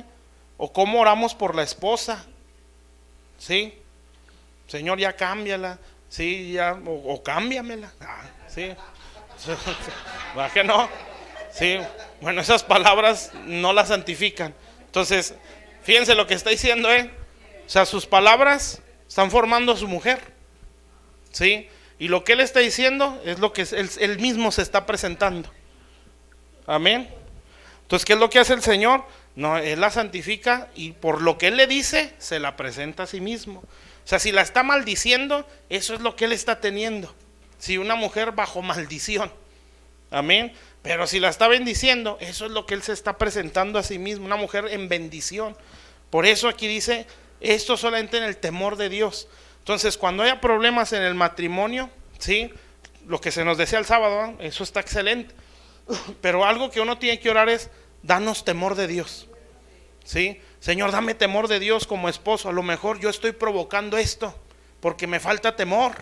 o cómo oramos por la esposa. ¿Sí? Señor, ya cámbiala. Sí, ya, o cámbiamela. Sí. ¿Verdad que no? Sí. Bueno, esas palabras no las santifican. Entonces, fíjense lo que está diciendo, O sea, sus palabras están formando a su mujer. ¿Sí? Y lo que él está diciendo es lo que él mismo se está presentando. Amén. Entonces, ¿qué es lo que hace el Señor? No, Él la santifica y por lo que Él le dice, se la presenta a sí mismo. O sea, si la está maldiciendo, eso es lo que Él está teniendo. Si una mujer bajo maldición. Amén. Pero si la está bendiciendo, eso es lo que Él se está presentando a sí mismo. Una mujer en bendición. Por eso aquí dice, esto solamente en el temor de Dios. Entonces, cuando haya problemas en el matrimonio, ¿sí? Lo que se nos decía el sábado, eso está excelente. Pero algo que uno tiene que orar es, danos temor de Dios. ¿Sí? Señor, dame temor de Dios como esposo. A lo mejor yo estoy provocando esto porque me falta temor.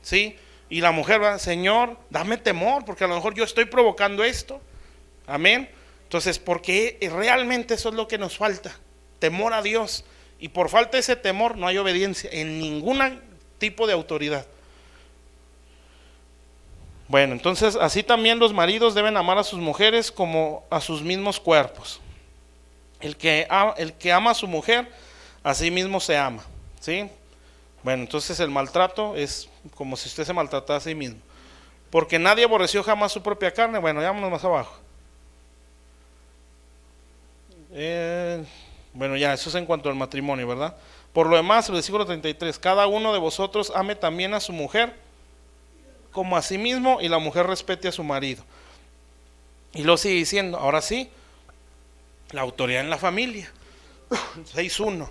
¿Sí? Y la mujer va, Señor, dame temor porque a lo mejor yo estoy provocando esto. Amén. Entonces, porque realmente eso es lo que nos falta, temor a Dios. Y por falta de ese temor no hay obediencia en ningún tipo de autoridad. Bueno, entonces así también los maridos deben amar a sus mujeres como a sus mismos cuerpos. El que ama a su mujer, a sí mismo se ama. ¿Sí? Bueno, entonces el maltrato es como si usted se maltratara a sí mismo. Porque nadie aborreció jamás su propia carne. Bueno, vámonos más abajo. Bueno, ya, eso es en cuanto al matrimonio, ¿verdad? Por lo demás, el versículo 33, cada uno de vosotros ame también a su mujer como a sí mismo, y la mujer respete a su marido. Y lo sigue diciendo, ahora sí, la autoridad en la familia. 6:1.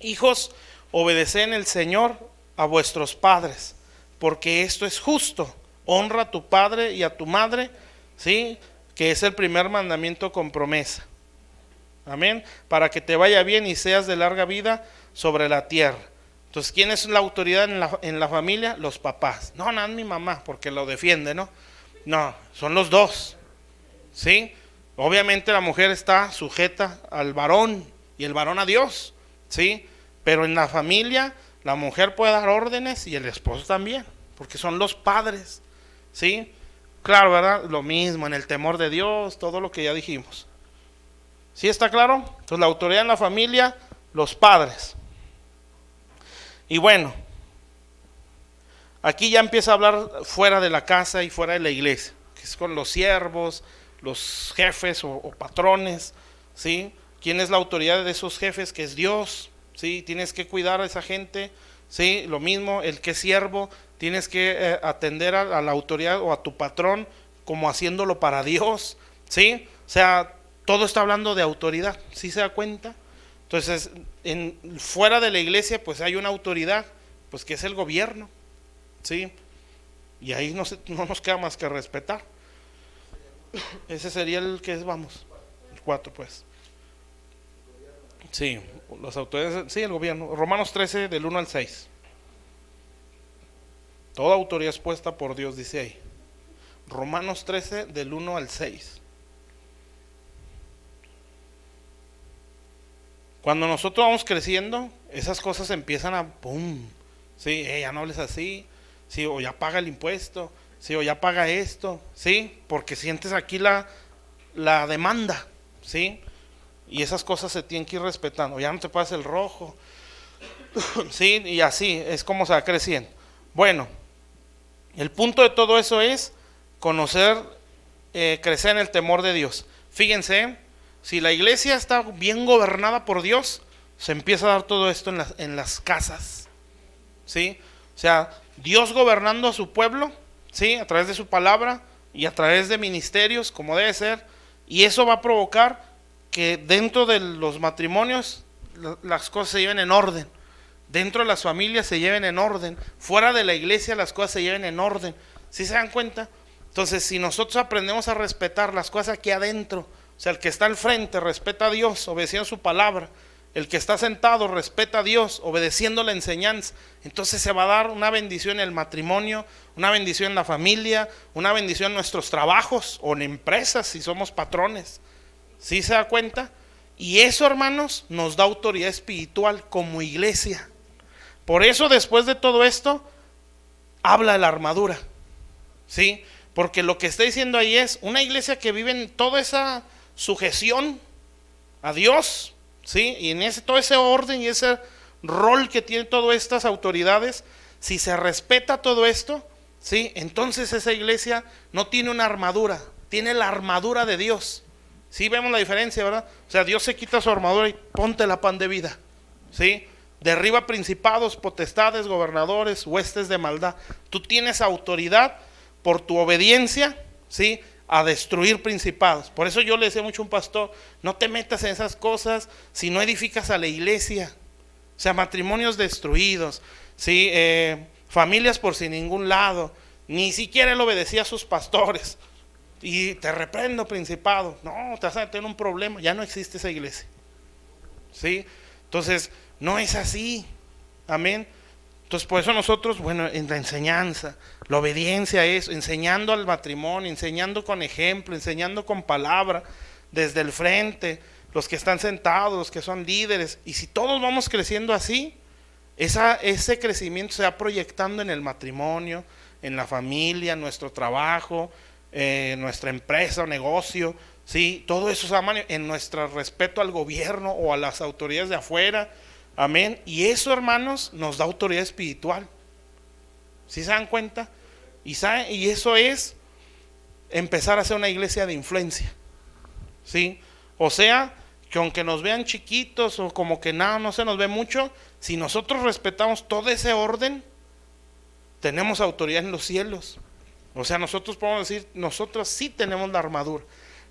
Hijos, obedeced en el Señor a vuestros padres, porque esto es justo. Honra a tu padre y a tu madre, ¿sí? Que es el primer mandamiento con promesa. Amén. Para que te vaya bien y seas de larga vida sobre la tierra. Entonces, ¿quién es la autoridad en la familia? Los papás. No es mi mamá, porque lo defiende, ¿no? No, son los dos. ¿Sí? Obviamente la mujer está sujeta al varón y el varón a Dios. ¿Sí? Pero en la familia la mujer puede dar órdenes y el esposo también, porque son los padres. ¿Sí? Claro, ¿verdad? Lo mismo, en el temor de Dios, todo lo que ya dijimos. ¿Sí está claro? Entonces la autoridad en la familia, los padres. Y bueno, aquí ya empieza a hablar fuera de la casa y fuera de la iglesia, que es con los siervos, los jefes o patrones, ¿sí? ¿Quién es la autoridad de esos jefes? Que es Dios, ¿sí? Tienes que cuidar a esa gente, ¿sí? Lo mismo, el que es siervo, tienes que atender a la autoridad o a tu patrón como haciéndolo para Dios, ¿sí? O sea, todo está hablando de autoridad, ¿sí se da cuenta? Entonces, fuera de la iglesia, pues hay una autoridad, pues que es el gobierno, ¿sí? Y ahí no nos queda más que respetar. Ese sería el que es, vamos, el 4, pues. Sí, las autoridades, sí, el gobierno. Romanos 13, del 1 al 6. Toda autoridad es puesta por Dios, dice ahí. Romanos 13, del 1 al 6. Cuando nosotros vamos creciendo, esas cosas empiezan a ¡pum! Sí, ya no hables así, sí, o ya paga el impuesto, sí, o ya paga esto, sí, porque sientes aquí la demanda, sí, y esas cosas se tienen que ir respetando. Ya no te pases el rojo, sí, y así es como se va creciendo. Bueno, el punto de todo eso es conocer, crecer en el temor de Dios. Fíjense, si la iglesia está bien gobernada por Dios, se empieza a dar todo esto en las casas, ¿sí? O sea, Dios gobernando a su pueblo, ¿sí? A través de su palabra y a través de ministerios, como debe ser. Y eso va a provocar que dentro de los matrimonios las cosas se lleven en orden. Dentro de las familias se lleven en orden. Fuera de la iglesia las cosas se lleven en orden. ¿Sí se dan cuenta? Entonces, si nosotros aprendemos a respetar las cosas aquí adentro, o sea, el que está al frente respeta a Dios, obedeciendo su palabra. El que está sentado respeta a Dios, obedeciendo la enseñanza. Entonces se va a dar una bendición en el matrimonio, una bendición en la familia, una bendición en nuestros trabajos o en empresas si somos patrones. ¿Sí se da cuenta? Y eso, hermanos, nos da autoridad espiritual como iglesia. Por eso, después de todo esto, habla de la armadura, ¿sí? Porque lo que está diciendo ahí es una iglesia que vive en toda esa sujeción a Dios, ¿sí? Y en todo ese orden y ese rol que tienen todas estas autoridades, si se respeta todo esto, ¿sí? Entonces esa iglesia no tiene una armadura, tiene la armadura de Dios. ¿Sí vemos la diferencia, verdad? O sea, Dios se quita su armadura y ponte la pan de vida, ¿sí? Derriba principados, potestades, gobernadores, huestes de maldad. Tú tienes autoridad por tu obediencia, ¿sí? A destruir principados. Por eso yo le decía mucho a un pastor, no te metas en esas cosas si no edificas a la iglesia. O sea, matrimonios destruidos, ¿sí? Familias por sin ningún lado. Ni siquiera él obedecía a sus pastores. Y te reprendo, principado. No, te vas a tener un problema. Ya no existe esa iglesia, ¿sí? Entonces, no es así. Amén. Entonces, por eso nosotros, bueno, en la enseñanza, la obediencia es enseñando al matrimonio, enseñando con ejemplo, enseñando con palabra, desde el frente, los que están sentados, los que son líderes. Y si todos vamos creciendo así, ese crecimiento se va proyectando en el matrimonio, en la familia, en nuestro trabajo, nuestra empresa o negocio, ¿sí? Todo eso se va en nuestro respeto al gobierno o a las autoridades de afuera. Amén. Y eso, hermanos, nos da autoridad espiritual. ¿Sí se dan cuenta? Y eso es empezar a ser una iglesia de influencia, ¿sí? O sea, que aunque nos vean chiquitos o como que nada, no se nos ve mucho, si nosotros respetamos todo ese orden, tenemos autoridad en los cielos. O sea, nosotros podemos decir, nosotros sí tenemos la armadura.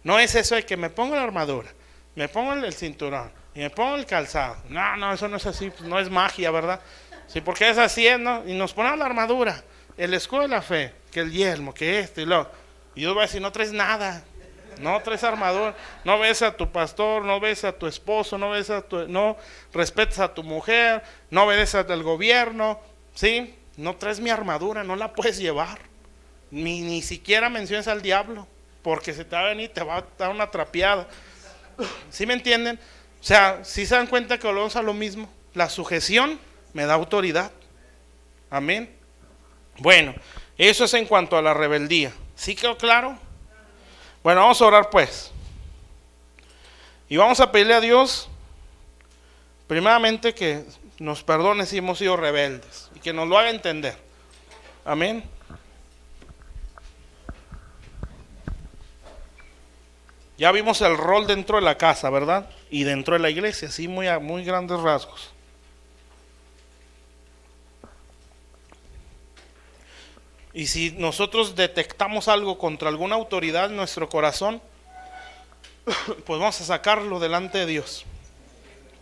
No es eso de que me pongo la armadura, me pongo el cinturón y me pongo el calzado. No, eso no es así, pues no es magia, ¿verdad? Sí, porque es así, ¿no? Y nos ponemos la armadura, el escudo de la fe, que el yelmo, que esto y lo. Y yo voy a decir, no traes nada, no traes armadura, no ves a tu pastor, no ves a tu esposo, no respetas a tu mujer, no obedeces al gobierno, ¿sí? No traes mi armadura, no la puedes llevar. Ni siquiera menciones al diablo, porque se te va a venir, te va a dar una trapeada. ¿Sí me entienden? O sea, si se dan cuenta que volvemos a lo mismo. La sujeción me da autoridad. Amén. Bueno, eso es en cuanto a la rebeldía. ¿Sí quedó claro? Bueno, vamos a orar pues. Y vamos a pedirle a Dios, primeramente, que nos perdone si hemos sido rebeldes y que nos lo haga entender. Amén. Ya vimos el rol dentro de la casa, ¿verdad? Y dentro de la iglesia, sí, muy grandes rasgos. Y si nosotros detectamos algo contra alguna autoridad en nuestro corazón, pues vamos a sacarlo delante de Dios.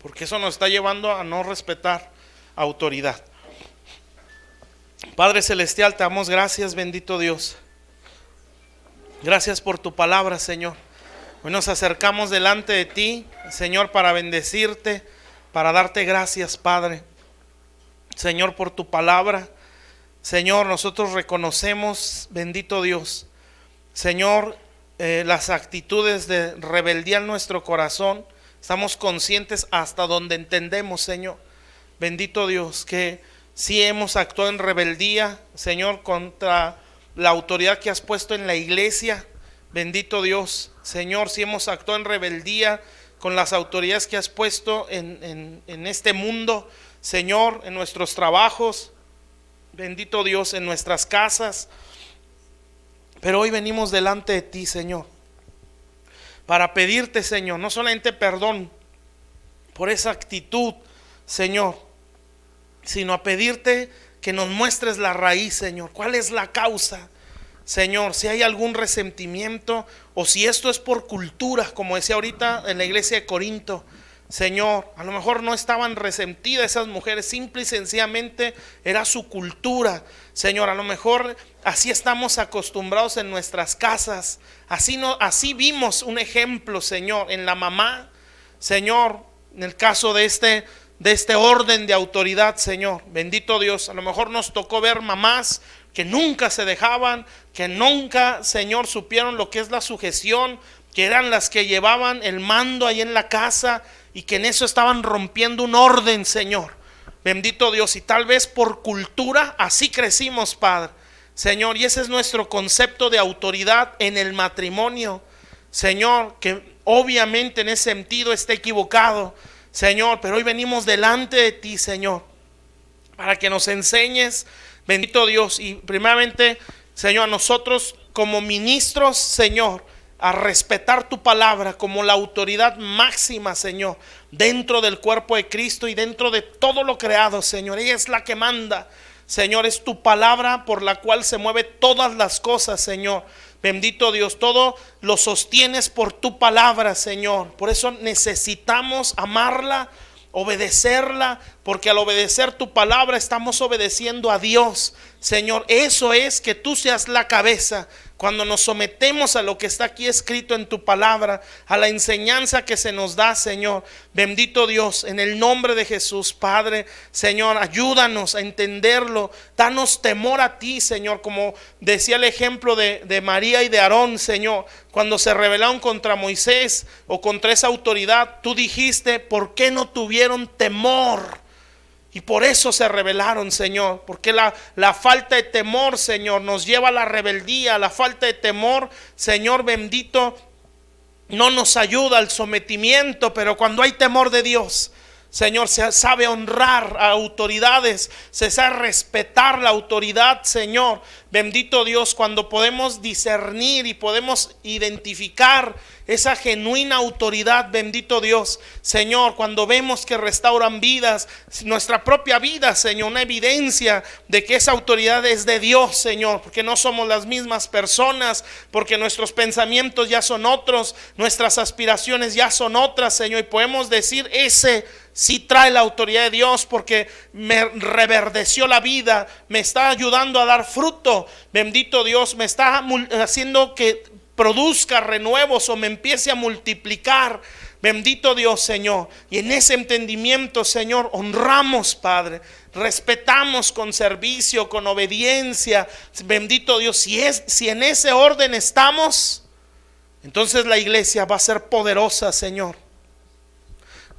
Porque eso nos está llevando a no respetar autoridad. Padre Celestial, te damos gracias, bendito Dios. Gracias por tu palabra, Señor. Hoy nos acercamos delante de ti, Señor, para bendecirte, para darte gracias, Padre. Señor, por tu palabra. Señor, nosotros reconocemos, bendito Dios, Señor, las actitudes de rebeldía en nuestro corazón, Estamos conscientes hasta donde entendemos, Señor. Bendito Dios, que si hemos actuado en rebeldía, Señor, contra la autoridad que has puesto en la iglesia. Bendito Dios, Señor, si hemos actuado en rebeldía con las autoridades que has puesto en este mundo, Señor, en nuestros trabajos, bendito Dios, en nuestras casas. Pero hoy venimos delante de ti, Señor, para pedirte, Señor, no solamente perdón por esa actitud, Señor, sino a pedirte que nos muestres la raíz, Señor. ¿Cuál es la causa, Señor? Si hay algún resentimiento o si esto es por cultura, como decía ahorita en la iglesia de Corinto, Señor, a lo mejor no estaban resentidas esas mujeres, simple y sencillamente era su cultura, Señor. A lo mejor así estamos acostumbrados en nuestras casas, así vimos un ejemplo, Señor, en la mamá, Señor, en el caso de este orden de autoridad, Señor, bendito Dios. A lo mejor nos tocó ver mamás que nunca se dejaban, que nunca, Señor, supieron lo que es la sujeción, que eran las que llevaban el mando ahí en la casa y que en eso estaban rompiendo un orden, Señor. Bendito Dios, y tal vez por cultura así crecimos, Padre, Señor, y ese es nuestro concepto de autoridad en el matrimonio, Señor, que obviamente en ese sentido está equivocado, Señor, pero hoy venimos delante de ti, Señor, para que nos enseñes, bendito Dios, y primeramente, Señor, a nosotros como ministros, Señor, a respetar tu palabra como la autoridad máxima, Señor, dentro del cuerpo de Cristo y dentro de todo lo creado, Señor. Ella es la que manda, Señor, es tu palabra por la cual se mueve todas las cosas, Señor. Bendito Dios, todo lo sostienes por tu palabra, Señor. Por eso necesitamos amarla, obedecerla, porque al obedecer tu palabra estamos obedeciendo a Dios, Señor. Eso es que tú seas la cabeza. Cuando nos sometemos a lo que está aquí escrito en tu palabra, a la enseñanza que se nos da, Señor, bendito Dios, en el nombre de Jesús, Padre, Señor, ayúdanos a entenderlo, danos temor a ti, Señor, como decía el ejemplo de María y de Aarón, Señor, cuando se rebelaron contra Moisés o contra esa autoridad, tú dijiste, ¿por qué no tuvieron temor? Y por eso se rebelaron, Señor, porque la falta de temor, Señor, nos lleva a la rebeldía. La falta de temor, Señor bendito, no nos ayuda al sometimiento. Pero cuando hay temor de Dios, Señor, se sabe honrar a autoridades, se sabe respetar la autoridad, Señor. Bendito Dios, cuando podemos discernir y podemos identificar esa genuina autoridad, bendito Dios, Señor, cuando vemos que restauran vidas, nuestra propia vida, Señor, una evidencia de que esa autoridad es de Dios, Señor, porque no somos las mismas personas, porque nuestros pensamientos ya son otros, nuestras aspiraciones ya son otras, Señor, y podemos decir, ese sí trae la autoridad de Dios, porque me reverdeció la vida, me está ayudando a dar fruto, bendito Dios, me está haciendo que produzca renuevos o me empiece a multiplicar, bendito Dios, Señor. Y en ese entendimiento, Señor, honramos, Padre, respetamos con servicio, con obediencia, bendito Dios. Si en ese orden estamos, entonces la iglesia va a ser poderosa, Señor.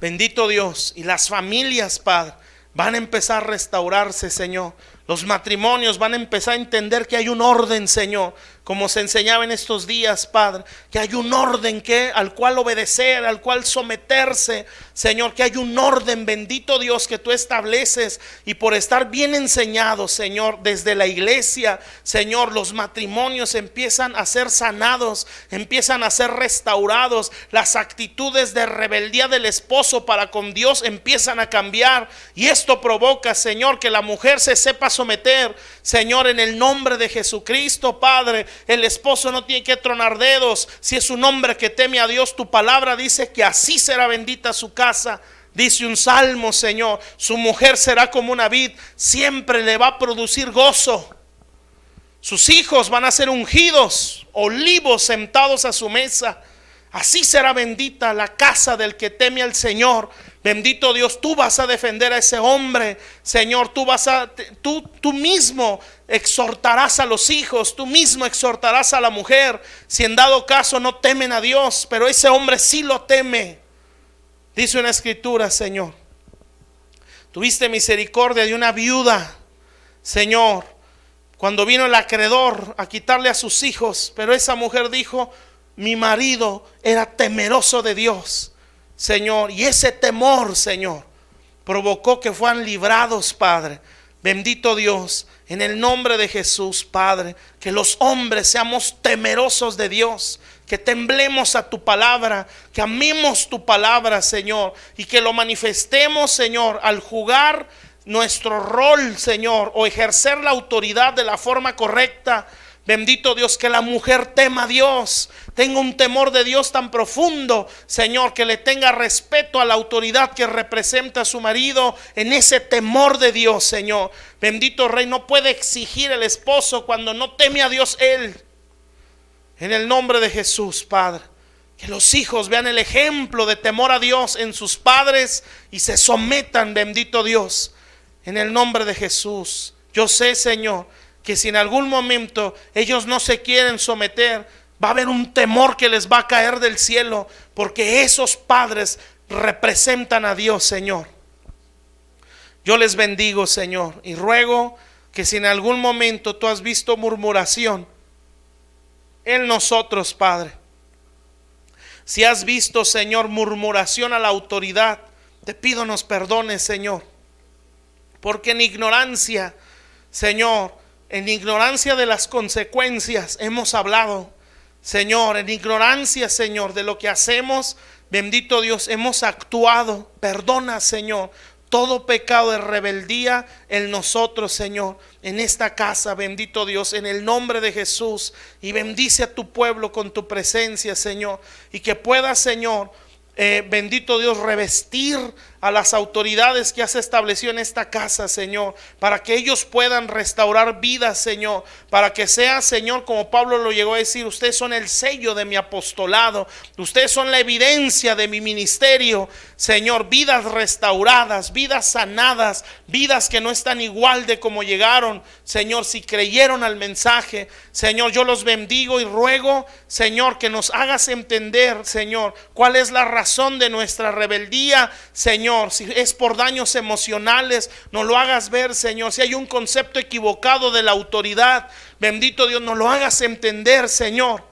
Bendito Dios. Y las familias, Padre, van a empezar a restaurarse, Señor. Los matrimonios van a empezar a entender que hay un orden, Señor, como se enseñaba en estos días, Padre, que hay un orden al cual obedecer, al cual someterse, Señor, que hay un orden, bendito Dios, que tú estableces, y por estar bien enseñados, Señor, desde la iglesia, Señor, los matrimonios empiezan a ser sanados, empiezan a ser restaurados, las actitudes de rebeldía del esposo para con Dios empiezan a cambiar, y esto provoca, Señor, que la mujer se sepa someter, Señor, en el nombre de Jesucristo, Padre. El esposo no tiene que tronar dedos. Si es un hombre que teme a Dios, tu palabra dice que así será bendita su casa. Dice un salmo, Señor, su mujer será como una vid, siempre le va a producir gozo. Sus hijos van a ser ungidos, olivos sentados a su mesa. Así será bendita la casa del que teme al Señor. Bendito Dios, tú vas a defender a ese hombre, Señor. Tú mismo exhortarás a los hijos, tú mismo exhortarás a la mujer. Si en dado caso no temen a Dios, pero ese hombre sí lo teme. Dice una escritura, Señor, tuviste misericordia de una viuda, Señor, cuando vino el acreedor a quitarle a sus hijos, pero esa mujer dijo: mi marido era temeroso de Dios, Señor, y ese temor, Señor, provocó que fueran librados, Padre. Bendito Dios, en el nombre de Jesús, Padre, que los hombres seamos temerosos de Dios, que temblemos a tu palabra, que amemos tu palabra, Señor, y que lo manifestemos, Señor, al jugar nuestro rol, Señor, o ejercer la autoridad de la forma correcta. Bendito Dios, que la mujer tema a Dios, tenga un temor de Dios tan profundo, Señor, que le tenga respeto a la autoridad que representa a su marido en ese temor de Dios, Señor. Bendito Rey, no puede exigir el esposo cuando no teme a Dios él. En el nombre de Jesús, Padre, que los hijos vean el ejemplo de temor a Dios en sus padres y se sometan, bendito Dios, en el nombre de Jesús. Yo sé, Señor, que si en algún momento ellos no se quieren someter, va a haber un temor que les va a caer del cielo, porque esos padres representan a Dios, Señor. Yo les bendigo, Señor, y ruego que si en algún momento tú has visto murmuración en nosotros, Padre, si has visto, Señor, murmuración a la autoridad, te pido nos perdones, Señor, porque en ignorancia, Señor, en ignorancia de las consecuencias hemos hablado, Señor, en ignorancia, Señor, de lo que hacemos, bendito Dios, hemos actuado. Perdona, Señor, todo pecado de rebeldía en nosotros, Señor, en esta casa, bendito Dios, en el nombre de Jesús. Y bendice a tu pueblo con tu presencia, Señor, y que pueda, Señor, bendito Dios, revestir a las autoridades que has establecido en esta casa, Señor, para que ellos puedan restaurar vidas, Señor, para que sea, Señor, como Pablo lo llegó a decir: ustedes son el sello de mi apostolado, ustedes son la evidencia de mi ministerio, Señor. Vidas restauradas, vidas sanadas, vidas que no están igual de como llegaron, Señor, si creyeron al mensaje. Señor, yo los bendigo y ruego, Señor, que nos hagas entender, Señor, cuál es la razón de nuestra rebeldía, Señor. Si es por daños emocionales, nos lo hagas ver, Señor. Si hay un concepto equivocado de la autoridad, bendito Dios, nos lo hagas entender, Señor.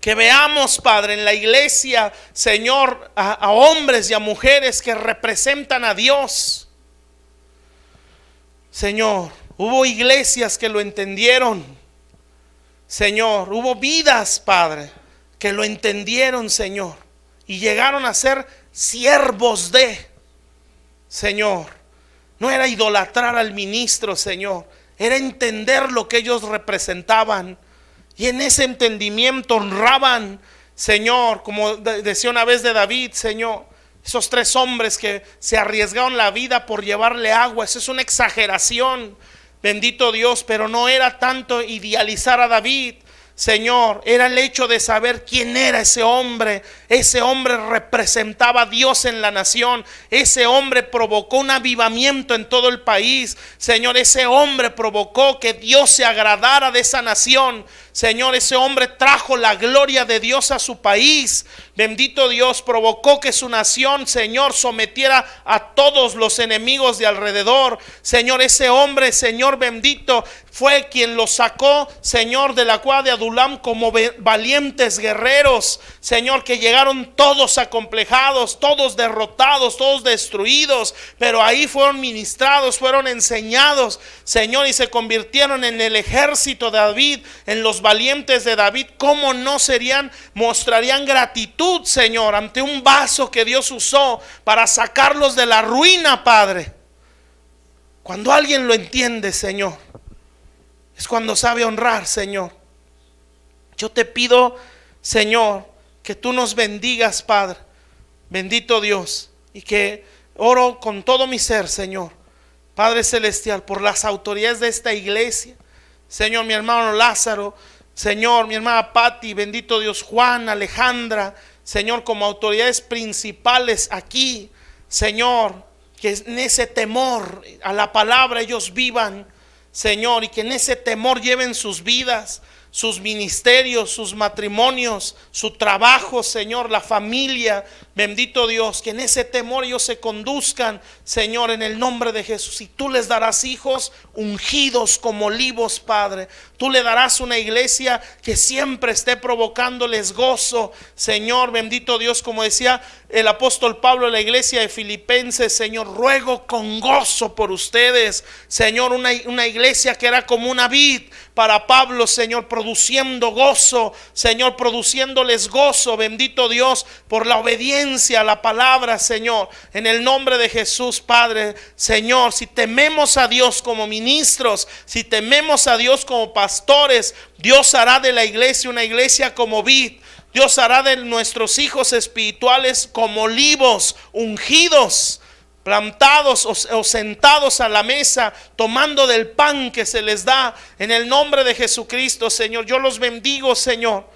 Que veamos, Padre, en la iglesia, Señor, a hombres y a mujeres que representan a Dios. Señor, hubo iglesias que lo entendieron, Señor. Hubo vidas, Padre, que lo entendieron, Señor, y llegaron a ser siervos de, Señor. No era idolatrar al ministro, Señor, era entender lo que ellos representaban, y en ese entendimiento honraban, Señor, como decía una vez de David, Señor, esos 3 hombres que se arriesgaron la vida por llevarle agua. Eso es una exageración, bendito Dios, pero no era tanto idealizar a David, Señor, era el hecho de saber quién era ese hombre. Ese hombre representaba a Dios en la nación. Ese hombre provocó un avivamiento en todo el país, Señor. Ese hombre provocó que Dios se agradara de esa nación, Señor. Ese hombre trajo la gloria de Dios a su país. Bendito Dios, provocó que su nación, Señor, sometiera a todos los enemigos de alrededor. Señor, ese hombre, Señor bendito, fue quien los sacó, Señor, de la cueva de Adulam como valientes guerreros, Señor, que llegaron todos acomplejados, todos derrotados, todos destruidos, pero ahí fueron ministrados, fueron enseñados, Señor, y se convirtieron en el ejército de David, en los valientes de David. ¿Cómo no mostrarían gratitud, Señor, ante un vaso que Dios usó para sacarlos de la ruina, Padre? Cuando alguien lo entiende, Señor, es cuando sabe honrar, Señor. Yo te pido, Señor, que tú nos bendigas, Padre, bendito Dios, y que oro con todo mi ser, Señor, Padre celestial, por las autoridades de esta iglesia, Señor, mi hermano Lázaro, Señor, mi hermana Patti, bendito Dios, Juan, Alejandra, Señor, como autoridades principales aquí, Señor, que en ese temor a la palabra ellos vivan, Señor, y que en ese temor lleven sus vidas, sus ministerios, sus matrimonios, su trabajo, Señor, la familia, Bendito Dios, que en ese temor ellos se conduzcan, Señor, en el nombre de Jesús. Y tú les darás hijos ungidos como olivos, Padre. Tú le darás una iglesia que siempre esté provocándoles gozo, Señor. Bendito Dios, como decía el apóstol Pablo en la iglesia de Filipenses, Señor, ruego con gozo por ustedes, Señor. Una iglesia que era como una vid para Pablo, Señor, produciendo gozo, Señor, produciéndoles gozo, bendito Dios, por la obediencia a la palabra, Señor, en el nombre de Jesús, Padre. Señor, si tememos a Dios como ministros, si tememos a Dios como pastores, Dios hará de la iglesia una iglesia como vid. Dios hará de nuestros hijos espirituales como olivos ungidos, plantados o sentados a la mesa, tomando del pan que se les da, en el nombre de Jesucristo, Señor. Yo los bendigo, Señor.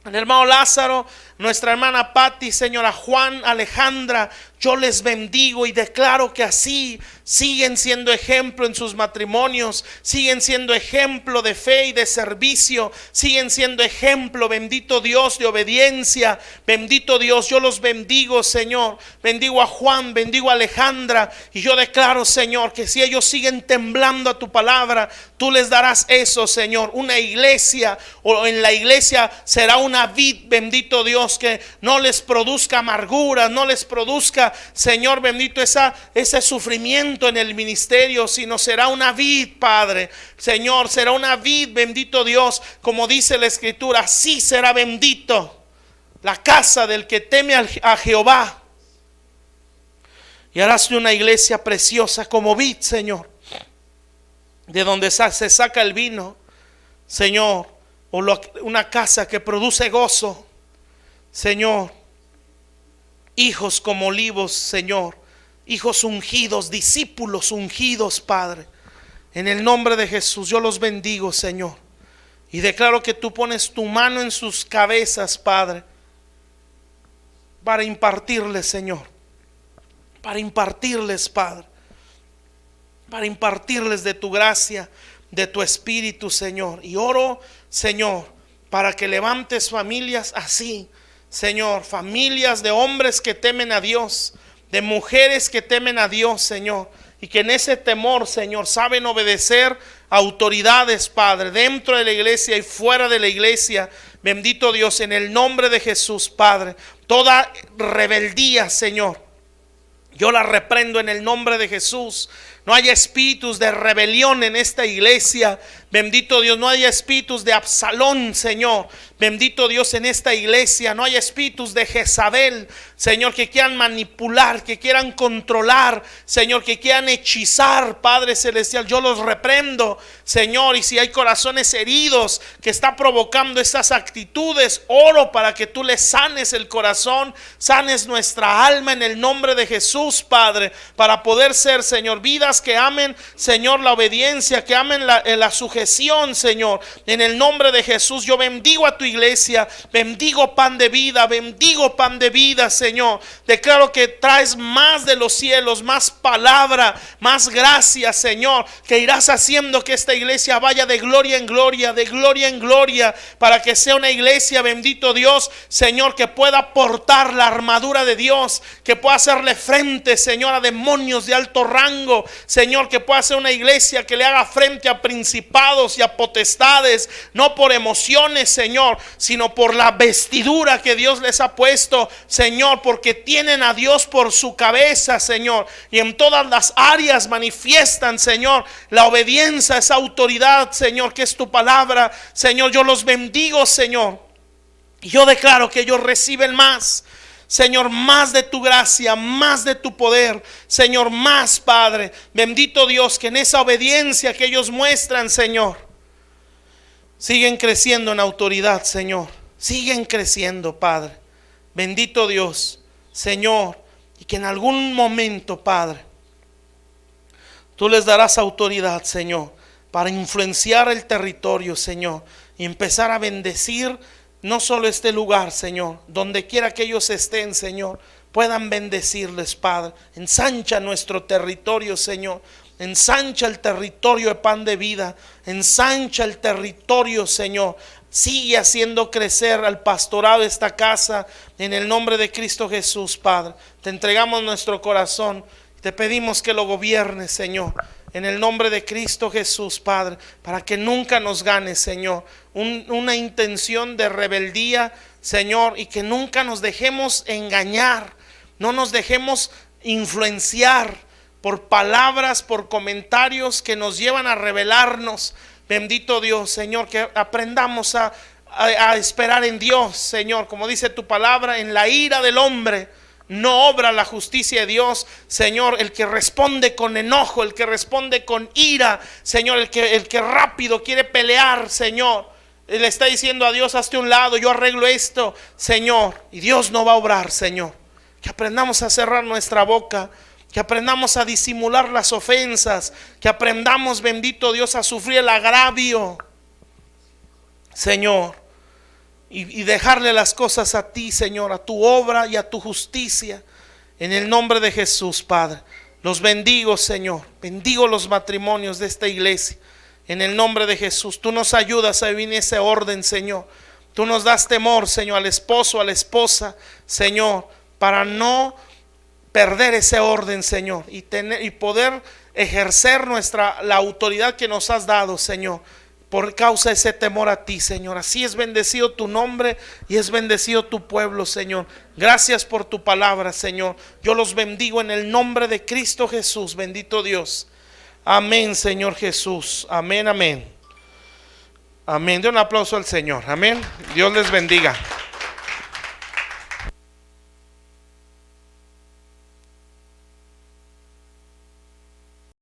El hermano Lázaro, nuestra hermana Patti, Señora Juan, Alejandra, yo les bendigo y declaro que así siguen siendo ejemplo en sus matrimonios, siguen siendo ejemplo de fe y de servicio, siguen siendo ejemplo, bendito Dios, de obediencia. Bendito Dios, yo los bendigo, Señor. Bendigo a Juan, bendigo a Alejandra, y yo declaro, Señor, que si ellos siguen temblando a tu palabra, tú les darás eso, Señor. Una iglesia, o en la iglesia será una vid, bendito Dios, que no les produzca amargura, no les produzca, Señor bendito, ese sufrimiento en el ministerio, sino será una vid, Padre. Señor, será una vid, bendito Dios, como dice la Escritura, así será bendito la casa del que teme a Jehová. Y harás una iglesia preciosa como vid, Señor, de donde se saca el vino, Señor, o una casa que produce gozo, Señor. Hijos como olivos, Señor, hijos ungidos, discípulos ungidos, Padre. En el nombre de Jesús yo los bendigo, Señor, y declaro que tú pones tu mano en sus cabezas, Padre, para impartirles, Señor, para impartirles, Padre, para impartirles de tu gracia, de tu espíritu, Señor. Y oro, Señor, para que levantes familias así, Señor, familias de hombres que temen a Dios, de mujeres que temen a Dios, Señor, y que en ese temor, Señor, saben obedecer a autoridades, Padre, dentro de la iglesia y fuera de la iglesia. Bendito Dios, en el nombre de Jesús, Padre, toda rebeldía, Señor, yo la reprendo en el nombre de Jesús. No haya espíritus de rebelión en esta iglesia. Bendito Dios, no haya espíritus de Absalón, Señor. Bendito Dios, en esta iglesia no haya espíritus de Jezabel, Señor, que quieran manipular, que quieran controlar, Señor, que quieran hechizar, Padre Celestial. Yo los reprendo, Señor, y si hay corazones heridos que está provocando estas actitudes, oro para que tú les sanes el corazón, sanes nuestra alma en el nombre de Jesús, Padre, para poder ser, Señor, vidas que amen, Señor, la obediencia, que amen la sujeción, Señor. En el nombre de Jesús yo bendigo a tu iglesia, bendigo pan de vida, bendigo pan de vida, Señor. Declaro que traes más de los cielos, más palabra, más gracia, Señor, que irás haciendo que esta iglesia vaya de gloria en gloria, de gloria en gloria, para que sea una iglesia, bendito Dios, Señor, que pueda portar la armadura de Dios, que pueda hacerle frente, Señor, a demonios de alto rango, Señor, que pueda ser una iglesia que le haga frente a principados y a potestades, no por emociones, Señor, sino por la vestidura que Dios les ha puesto, Señor, porque tienen a Dios por su cabeza, Señor, y en todas las áreas manifiestan, Señor, la obediencia, esa autoridad, Señor, que es tu palabra, Señor. Yo los bendigo, Señor, y yo declaro que ellos reciben más, Señor, más de tu gracia, más de tu poder, Señor, más, Padre. Bendito Dios, que en esa obediencia que ellos muestran, Señor, siguen creciendo en autoridad, Señor. Siguen creciendo, Padre. Bendito Dios, Señor, y que en algún momento, Padre, tú les darás autoridad, Señor, para influenciar el territorio, Señor, y empezar a bendecir no solo este lugar, Señor, donde quiera que ellos estén, Señor, puedan bendecirles, Padre. Ensancha nuestro territorio, Señor. Ensancha el territorio de pan de vida. Ensancha el territorio, Señor. Sigue haciendo crecer al pastorado de esta casa en el nombre de Cristo Jesús, Padre. Te entregamos nuestro corazón. Te pedimos que lo gobiernes, Señor, en el nombre de Cristo Jesús, Padre, para que nunca nos gane, Señor, una intención de rebeldía, Señor, y que nunca nos dejemos engañar, no nos dejemos influenciar por palabras, por comentarios que nos llevan a rebelarnos. Bendito Dios, Señor, que aprendamos a esperar en Dios, Señor, como dice tu palabra, en la ira del hombre no obra la justicia de Dios, Señor. El que responde con enojo, el que responde con ira, Señor, el que rápido quiere pelear, Señor, le está diciendo a Dios: hazte un lado, yo arreglo esto, Señor, y Dios no va a obrar, Señor. Que aprendamos a cerrar nuestra boca, que aprendamos a disimular las ofensas, que aprendamos, bendito Dios, a sufrir el agravio, Señor, y dejarle las cosas a ti, Señor, a tu obra y a tu justicia, en el nombre de Jesús, Padre. Los bendigo, Señor, bendigo los matrimonios de esta iglesia, en el nombre de Jesús. Tú nos ayudas a vivir ese orden, Señor. Tú nos das temor, Señor, al esposo, a la esposa, Señor, para no perder ese orden, Señor, y poder ejercer la autoridad que nos has dado, Señor, por causa de ese temor a ti, Señor. Así es bendecido tu nombre y es bendecido tu pueblo, Señor. Gracias por tu palabra, Señor. Yo los bendigo en el nombre de Cristo Jesús, bendito Dios. Amén, Señor Jesús. Amén, amén. Amén. De un aplauso al Señor. Amén. Dios les bendiga.